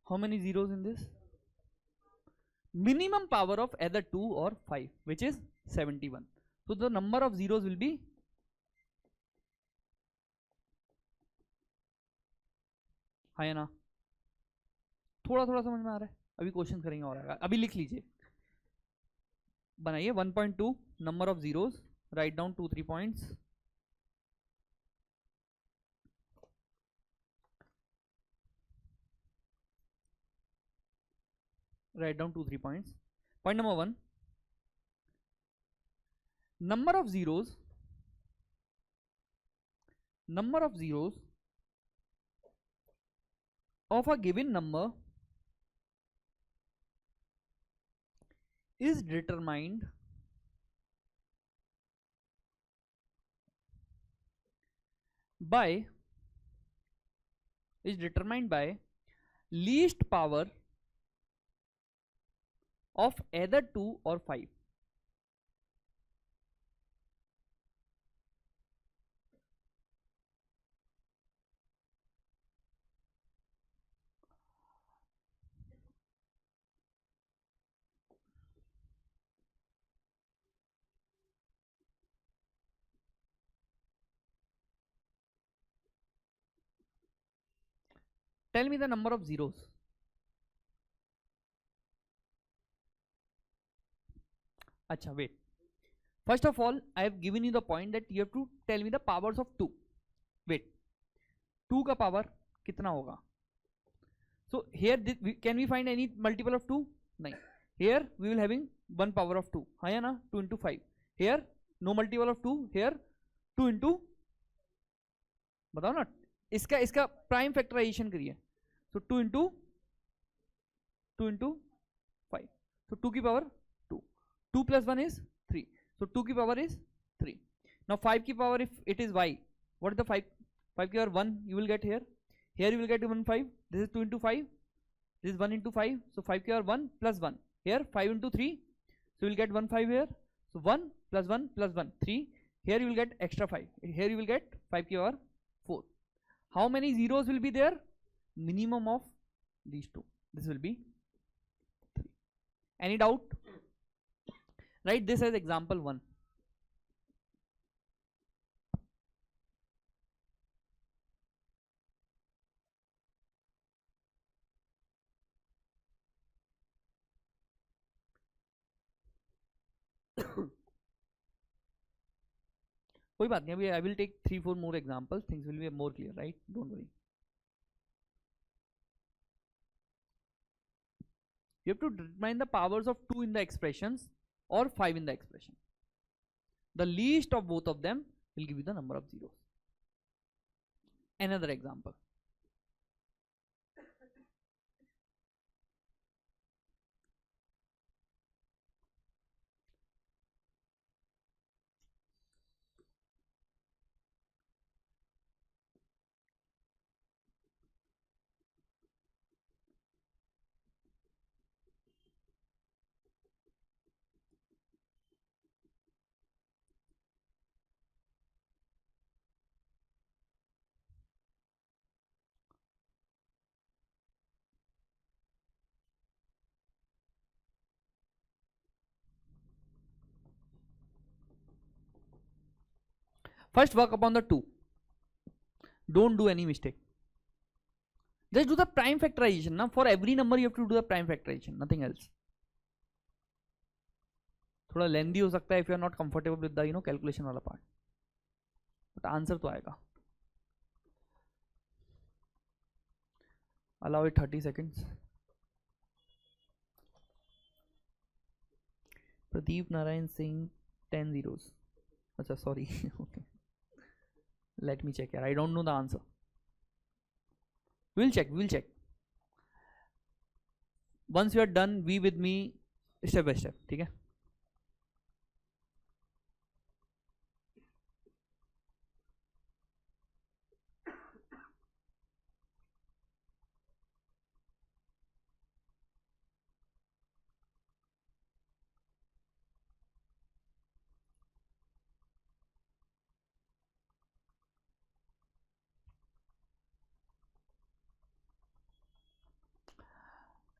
How many zeros in this? Minimum power of either 2 or 5, which is 71. So the number of zeros will be है ना, थोड़ा थोड़ा समझ में आ रहा है. अभी question करेंगे और आएगा. अभी लिख लीजिए, बनाइए 1.2 number of zeros, write down 2-3 points. Write down 2-3 points. Point number 1, number of zeros of a given number is determined by least power of either 2 or 5. Tell me the number of zeros. अच्छा wait, first of all I have given you the point that you have to tell me the powers of 2. wait, 2 का power कितना होगा? So here can we find any multiple of 2? नहीं. Here we will having 1 power of 2. हाँ या ना? 2 into 5. Here no multiple of 2. Here 2 into, बताओ ना, इसका प्राइम फैक्टराइजेशन करिए. So 2 into 5. So 2 की power 2. 2 plus 1 is 3. So 2 की power is 3. Now 5 की power, if it is y, what is the 5? 5 की power 1 you will get here. Here you will get 1 5. This is 2 into 5. This is 1 into 5. So 5 की power 1 plus 1. Here 5 into 3. So you will get 1 5 here. So 1 plus 1 plus 1 3. Here you will get extra 5. Here you will get 5 की power 4. How many zeros will be there? Minimum of these two. This will be 3. Any doubt? Write this as example 1. कोई बात नहीं, अभी I will take 3-4 more examples. Things will be more clear, right? Don't worry. You have to determine the powers of 2 in the expressions or 5 in the expression. The least of both of them will give you the number of zeros. Another example. First work upon the 2. Don't do any mistake. Just do the prime factorization. Now for every number you have to do the prime factorization, nothing else. थोड़ा लेंदी हो सकता है if you are not comfortable with the calculation वाला part, but answer तो आएगा. Allow it 30 seconds. Pradeep Narayan saying 10 zeros. Acha, sorry. Okay. Let me check here. I don't know the answer. We'll check. Once you are done, be with me step by step. ठीक है?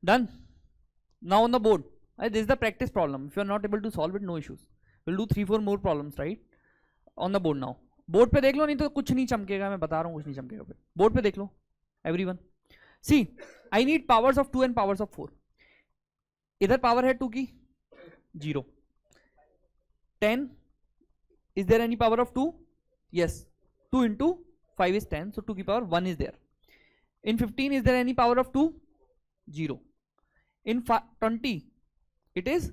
Done. Now on the board, this is the practice problem. If you are not able to solve it, no issues. We'll do 3-4 more problems, right? On the board now. Board पे देख लो, नहीं तो कुछ नहीं चमकेगा. मैं बता रहा हूँ कुछ नहीं चमकेगा. बोर्ड पे देख लो everyone. See, I need powers of 2 and powers of 4. इधर पावर है 2 की 0. 10, is there any power of 2? Yes. 2 into 5 is 10, so 2 की power 1 is there. In 15, is there any power of 2? 0. In 20, it is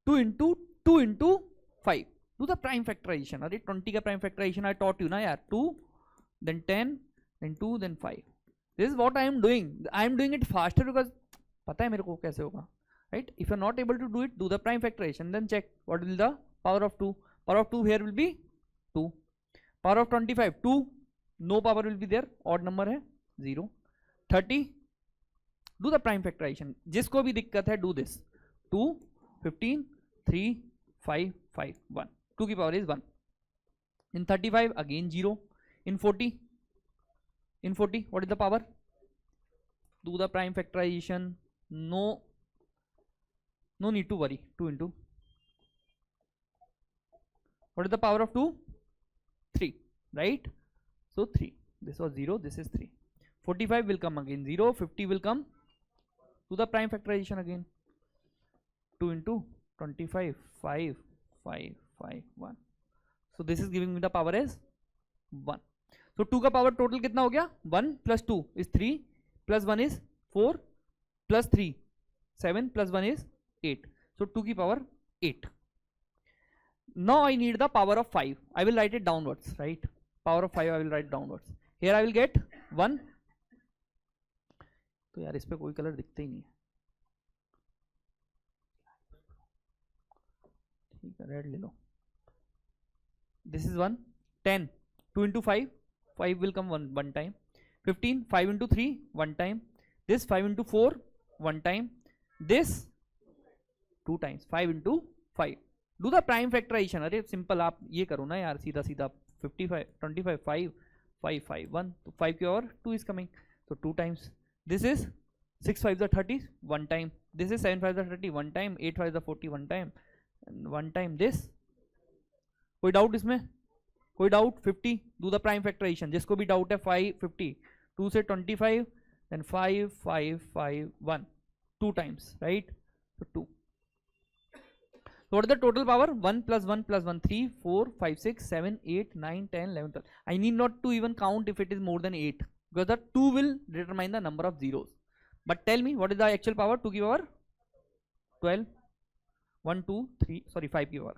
2 into 5. Do the prime factorization. अरे 20 का prime factorization I taught you ना यार. 2, then 10, then 2, then 5. This is what I am doing. I am doing it faster because पता है मेरे को कैसे होगा. Right? If you are not able to do it, do the prime factorization. Then check what will the power of 2. Power of 2 here will be 2. Power of 25, 2. No power will be there. Odd number है 0. 30. Do the prime factorization. जिसको भी दिक्कत है, do this. 2, 15, 3, 5, 5, 1. 2 की power is 1. In 35, again 0. In 40, what is the power? Do the prime factorization. No need to worry. 2 into. What is the power of 2? 3, right? So 3. This was 0, this is 3. 45 will come again 0, 50 will come. Do the prime factorization again. 2 into 25, 5, 5, 5, 1. So this is giving me the power as 1. So 2 का power total कितना हो गया? 1 plus 2 is 3 plus 1 is 4 plus 3 7 plus 1 is 8. So 2 की power 8. Now I need the power of 5. I will write it downwards, right? Power of 5 I will write downwards. Here I will get 1. तो यार इस पे कोई colour दिखता ही नहीं है, ठीक है रेड ले लो. This is 1. 10 2 into 5, 5 will come one time. 15 5 into 3 one time. This 5 into 4 one time. This 2 times. 5 into 5. Do the prime factorization. अरे सिंपल आप ये करो ना यार, सीधा सीधा 55 25 5 5 5 1. तो 5 की और 2 is coming. So 2 times. This is 6 5 the 30 one time. This is 7 5 the 30 one time. 8 5 the 40 one time. And one time this. कोई डाउट इसमें? कोई doubt? 50. Do the prime factorization. जिसको भी डाउट है 5 50 2 से 25 देन 5 5 5 1 2 टाइम्स, राइट? तो 2. So what is the total power? 1 plus 1 plus 1 3 4 5 6 7 8 9 10 11 12. I need not to even count if it is more than 8 because the 2 will determine the number of zeros. But tell me what is the actual power? 2 की power 12 1 2 3 sorry 5 की power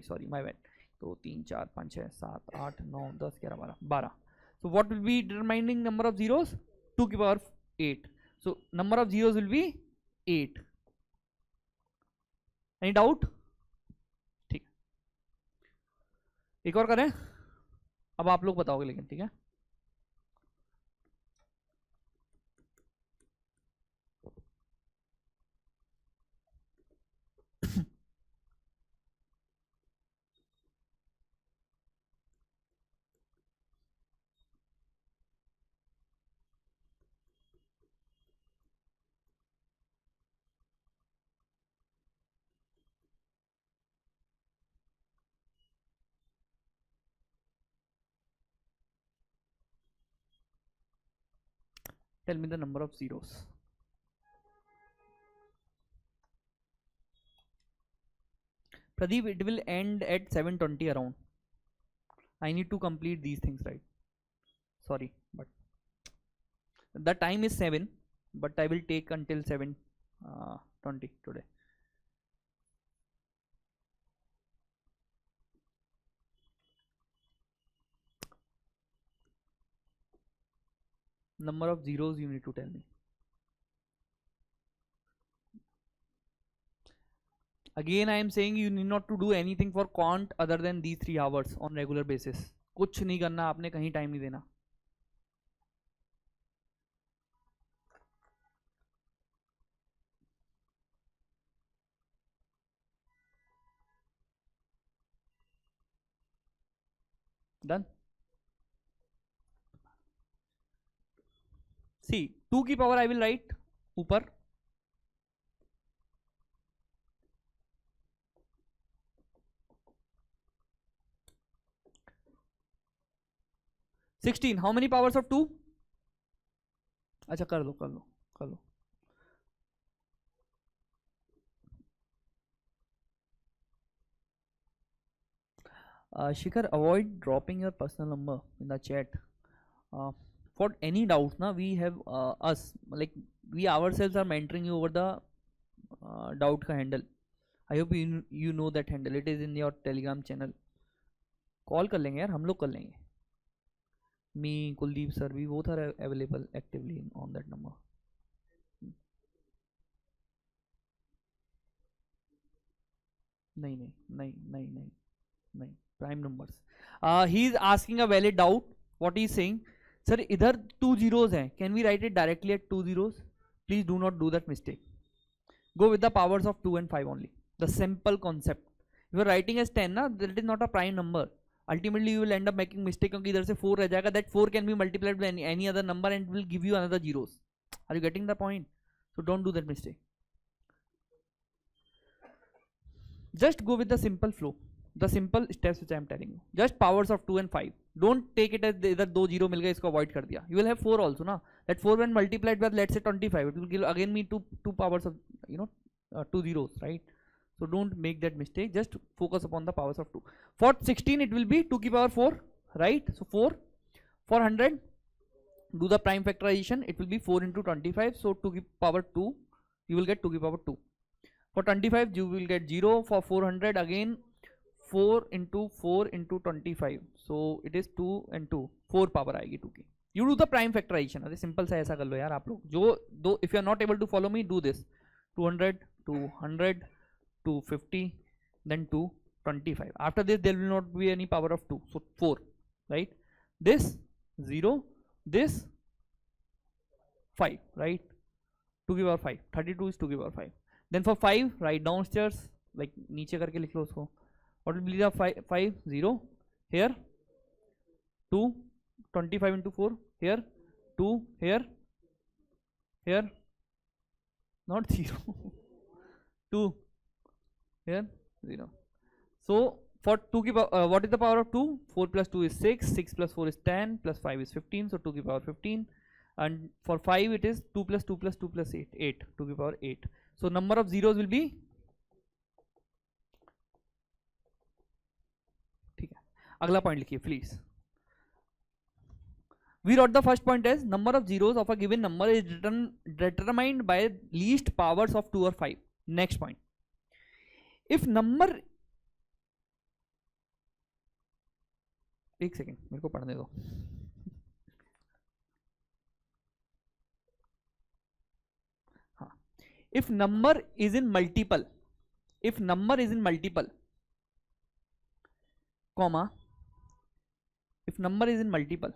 sorry my bad. तो 3 4 5 6 7 8 9 10 11 12. So what will be determining number of zeros? 2 की power 8. So number of zeros will be 8. Any doubt? ठीक, एक और करें. अब आप लोग बताओगे लेकिन, ठीक है? Tell me the number of zeros. Pradeep, it will end at 7:20 around. I need to complete these things, right? Sorry, but the time is 7, but I will take until 7:20 today. Number of zeros you need to tell me. Again I am saying you need not to do anything for quant other than these 3 hours on regular basis. कुछ नहीं करना आपने, कहीं time नहीं देना. Done. See 2 की power I will write ऊपर. Sixteen. How many powers of 2? अच्छा कर लो. Shikhar, avoid dropping your personal number in the chat. For any doubts, na, we have us, like we ourselves are mentoring you over the doubt ka handle. I hope you know that handle. It is in your Telegram channel. Call कर लेंगे यार, हम लोग कर लेंगे. Me, Kuldeep sir, we both are available actively on that number. नहीं. Prime numbers. He is asking a valid doubt. What he is saying, sir, इधर 2 zeros हैं. Can we write it directly at 2 zeros? Please do not do that mistake. Go with the powers of 2 and 5 only. The simple concept. If you are writing as 10, na, that is not a prime number. Ultimately, you will end up making mistake क्योंकि इधर से 4 रह जाएगा. That 4 can be multiplied with any other number and will give you another zeros. Are you getting the point? So don't do that mistake. Just go with the simple flow. The simple steps which I am telling you. Just powers of 2 and 5. Don't take it as इधर 2 0 मिल गए, इसको avoid कर दिया. You will have 4 also ना. That 4 when multiplied by let's say 25, it will give again me two powers of 2 zeros, right? So don't make that mistake. Just focus upon the powers of 2. For 16 it will be 2 की power 4, right? So 4 for 100. Do the prime factorization. It will be 4 into 25. So 2 की power 2. You will get 2 की power 2. For 25 you will get 0. For 400 again 4 into 4 into 25. So it is 2 and 2. 4 power आएगी 2 की. You do the prime factorization. अरे simple सा ऐसा कर लो यार आप लोग. जो दो if you are not able to follow me, do this. 200, 200, 250, then 225. After this there will not be any power of 2. So 4, right? This 0, this 5, right? 2 की power 5. 32 is 2 की power 5. Then for 5, write downstairs, like नीचे करके लिख लो उसको. What will be the 5? 0 here, 2, 25 into 4 here, 2 here, not 0. 2 here, 0. So for 2 की what is the power of 2? 4 plus 2 is 6, 6 plus 4 is 10, plus 5 is 15, so 2 की power 15. And for 5 it is 2 plus 2 plus 2 plus 8, 8, 2 की power 8. So number of zeros will be, ठीक है. अगला point लिखिए please. We wrote the first point as number of zeros of a given number is determined by least powers of 2 or 5. Next point. If number, एक second मेरे को पढ़ने दो. हाँ. If number is in multiple, comma, if number is in multiple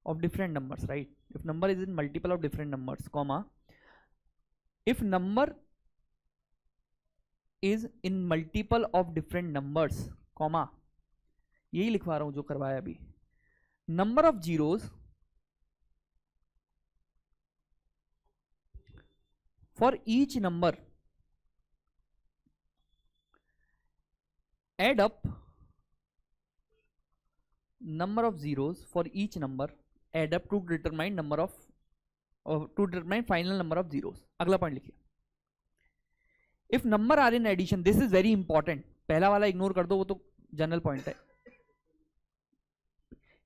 of different numbers, right? If number is in multiple of different numbers, comma, if number is in multiple of different numbers, comma, यही लिखवा रहा हूं जो करवाया अभी. Number of zeros for each number add up number of zeros for each number add up to determine number of to determine final number of zeros. अगला point लिखिए. If number are in addition, this is very important. पहला वाला ignore कर दो, वो तो general point है.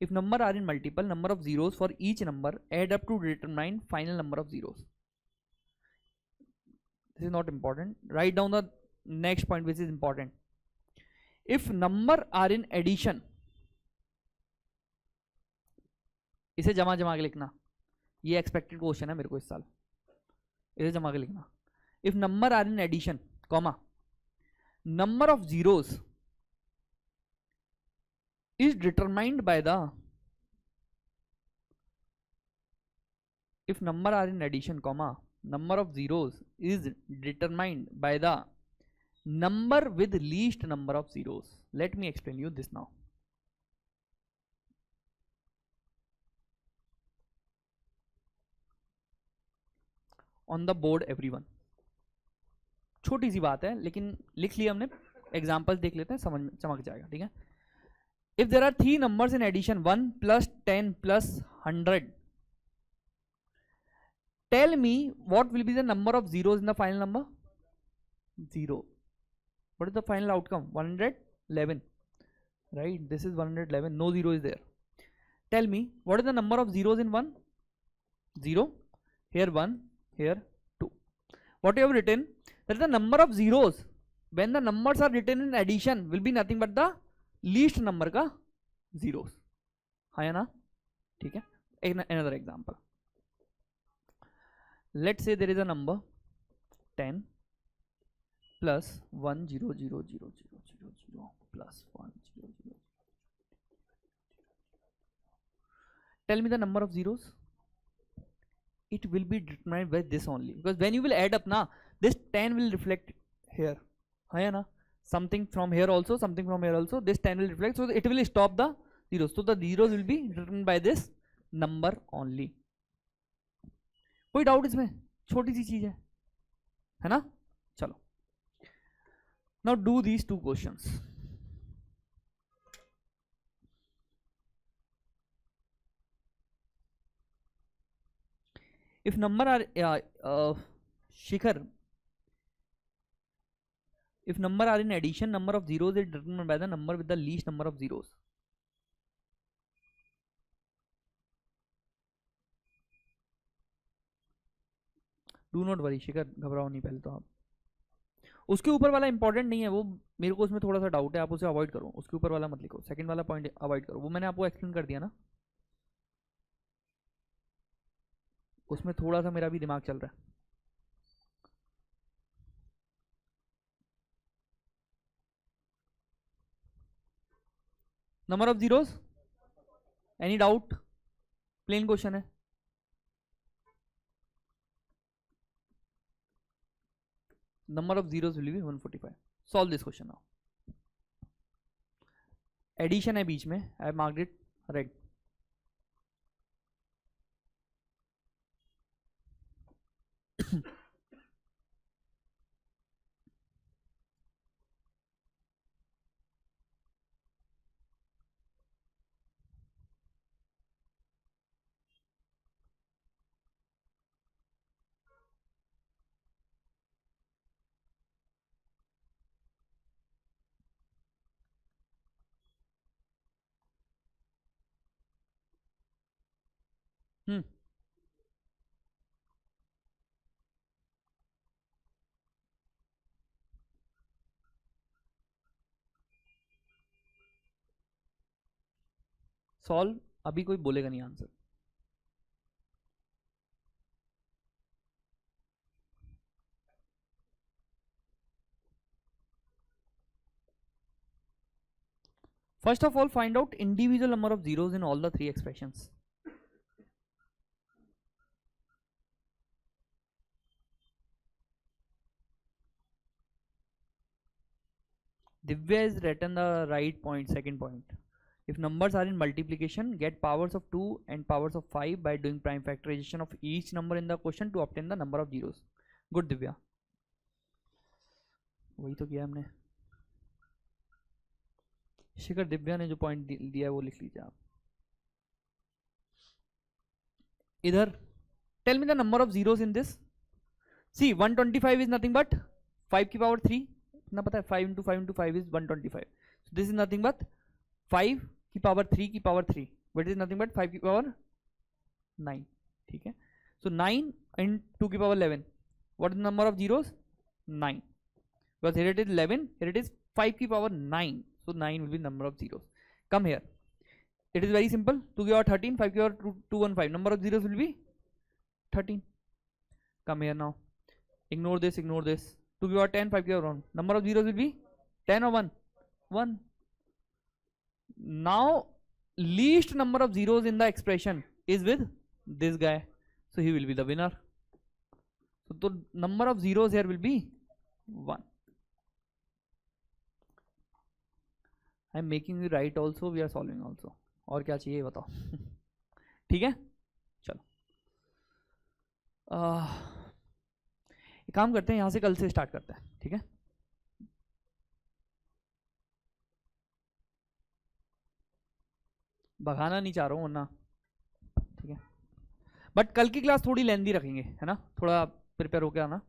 If number are in multiple, number of zeros for each number add up to determine final number of zeros. This is not important. Write down the next point which is important. If number are in addition, इसे जमा जमा के लिखना. ये expected question है मेरे को इस साल. इसे जमा के लिखना. If number are in addition, comma, number of zeros is determined by the, if number are in addition, comma, number of zeros is determined by the number with least number of zeros. Let me explain you this now. On the board everyone. छोटी सी बात है लेकिन लिख लिया हमने. Examples देख लेते हैं, समझ में चमक जाएगा. ठीक है. If there are 3 numbers in addition 1 plus 10 plus 100, tell me what will be the number of zeros in the final number. 0. What is the final outcome? 111, right? This is 111. No zero is there. Tell me what is the number of zeros in 1? 0. Here 1, here 2. What you have written? That is the number of zeros when the numbers are written in addition will be nothing but the least number का zeros. हाँ या ना? ठीक है. Another example. Let's say there is a number 10 plus 1 0 0 0 0 0 0 plus 1 0 0. Tell me the number of zeros. It will be determined by this only, because when you will add up now, this 10 will reflect here. है ना? Something from here also, something from here also. This 10 will reflect, so it will stop the zeros. So the zeros will be determined by this number only. कोई doubt इसमें? छोटी सी चीज है ना? चलो. Now do these two questions. If number are Shikhar, If number are in addition, number of zeros is determined by the number with the least number of zeros. Do not worry Shikhar, घबराओ नहीं पहले तो आप। उसके ऊपर वाला important नहीं है, वो मेरे को उसमें थोड़ा सा डाउट है, आप उसे अवॉइड करो। उसके ऊपर वाला मत लिखो, सेकंड वाला पॉइंट अवॉइड करो, वो मैंने आपको एक्सप्लेन कर दिया ना, उसमें थोड़ा सा मेरा भी दिमाग चल रहा है। Number of zeros, any doubt? Plain question है। Number of zeros will be 145. Solve this question now. Addition है बीच में, I have marked it red. Solve, अभी कोई बोलेगा नहीं answer. First of all, find out individual number of zeros in all the three expressions. Divya has written the right point, second point. If numbers are in multiplication, get powers of 2 and powers of 5 by doing prime factorization of each number in the question to obtain the number of zeros. Good Divya. वही तो किया हमने। शिखर, दिव्या ने जो point दिया है वो लिख लीजिए आप। इधर tell me the number of zeros in this. See 125 is nothing but 5 की पावर 3, इतना पता है, 5 into 5 into 5 is 125। This is nothing but 5 की पावर 3 की power 3, but is nothing but 5 की पावर 9। ठीक है, सो 9 इन 2 की power 11, what is the number of zeros? 9, because here it is 11, here it is 5 की power 9, so 9 will be number of zeros. Come here, it is very simple, 2 की power 13, 5 की power 215, number of zeros will be 13. Come here now, ignore this, 2 की power 10, 5 की power 1, number of zeros will be 10 or 1? 1. Now least number of zeros in the expression is with this guy, so he will be the winner. So the number of zeros here will be 1. I am making you write also, we are solving also. और क्या चाहिए बताओ? ठीक है, चलो एक काम करते हैं, यहां से कल से स्टार्ट करते हैं। ठीक है, भगाना नहीं चाह रहा हूँ वरना, ठीक है, बट कल की क्लास थोड़ी लेंदी रखेंगे, है ना, थोड़ा प्रिपेयर होके आना।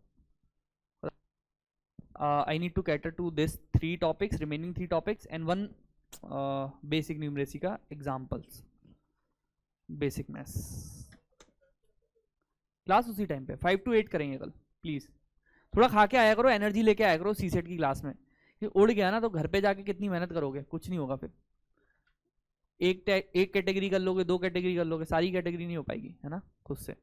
I need to cater to this 3 topics, remaining 3 topics and 1 basic numeracy का examples, basic maths क्लास उसी टाइम पे 5 to 8 करेंगे कल। प्लीज थोड़ा खा के आया करो, एनर्जी लेके आया करो सीसेट की क्लास में। उड़ गया ना तो घर पे जाके कितनी मेहनत करोगे, कुछ नहीं होगा। फिर एक कैटेगरी कर लोगे, 2 कैटेगरी कर लोगे, सारी कैटेगरी नहीं हो पाएगी, है ना, खुद से।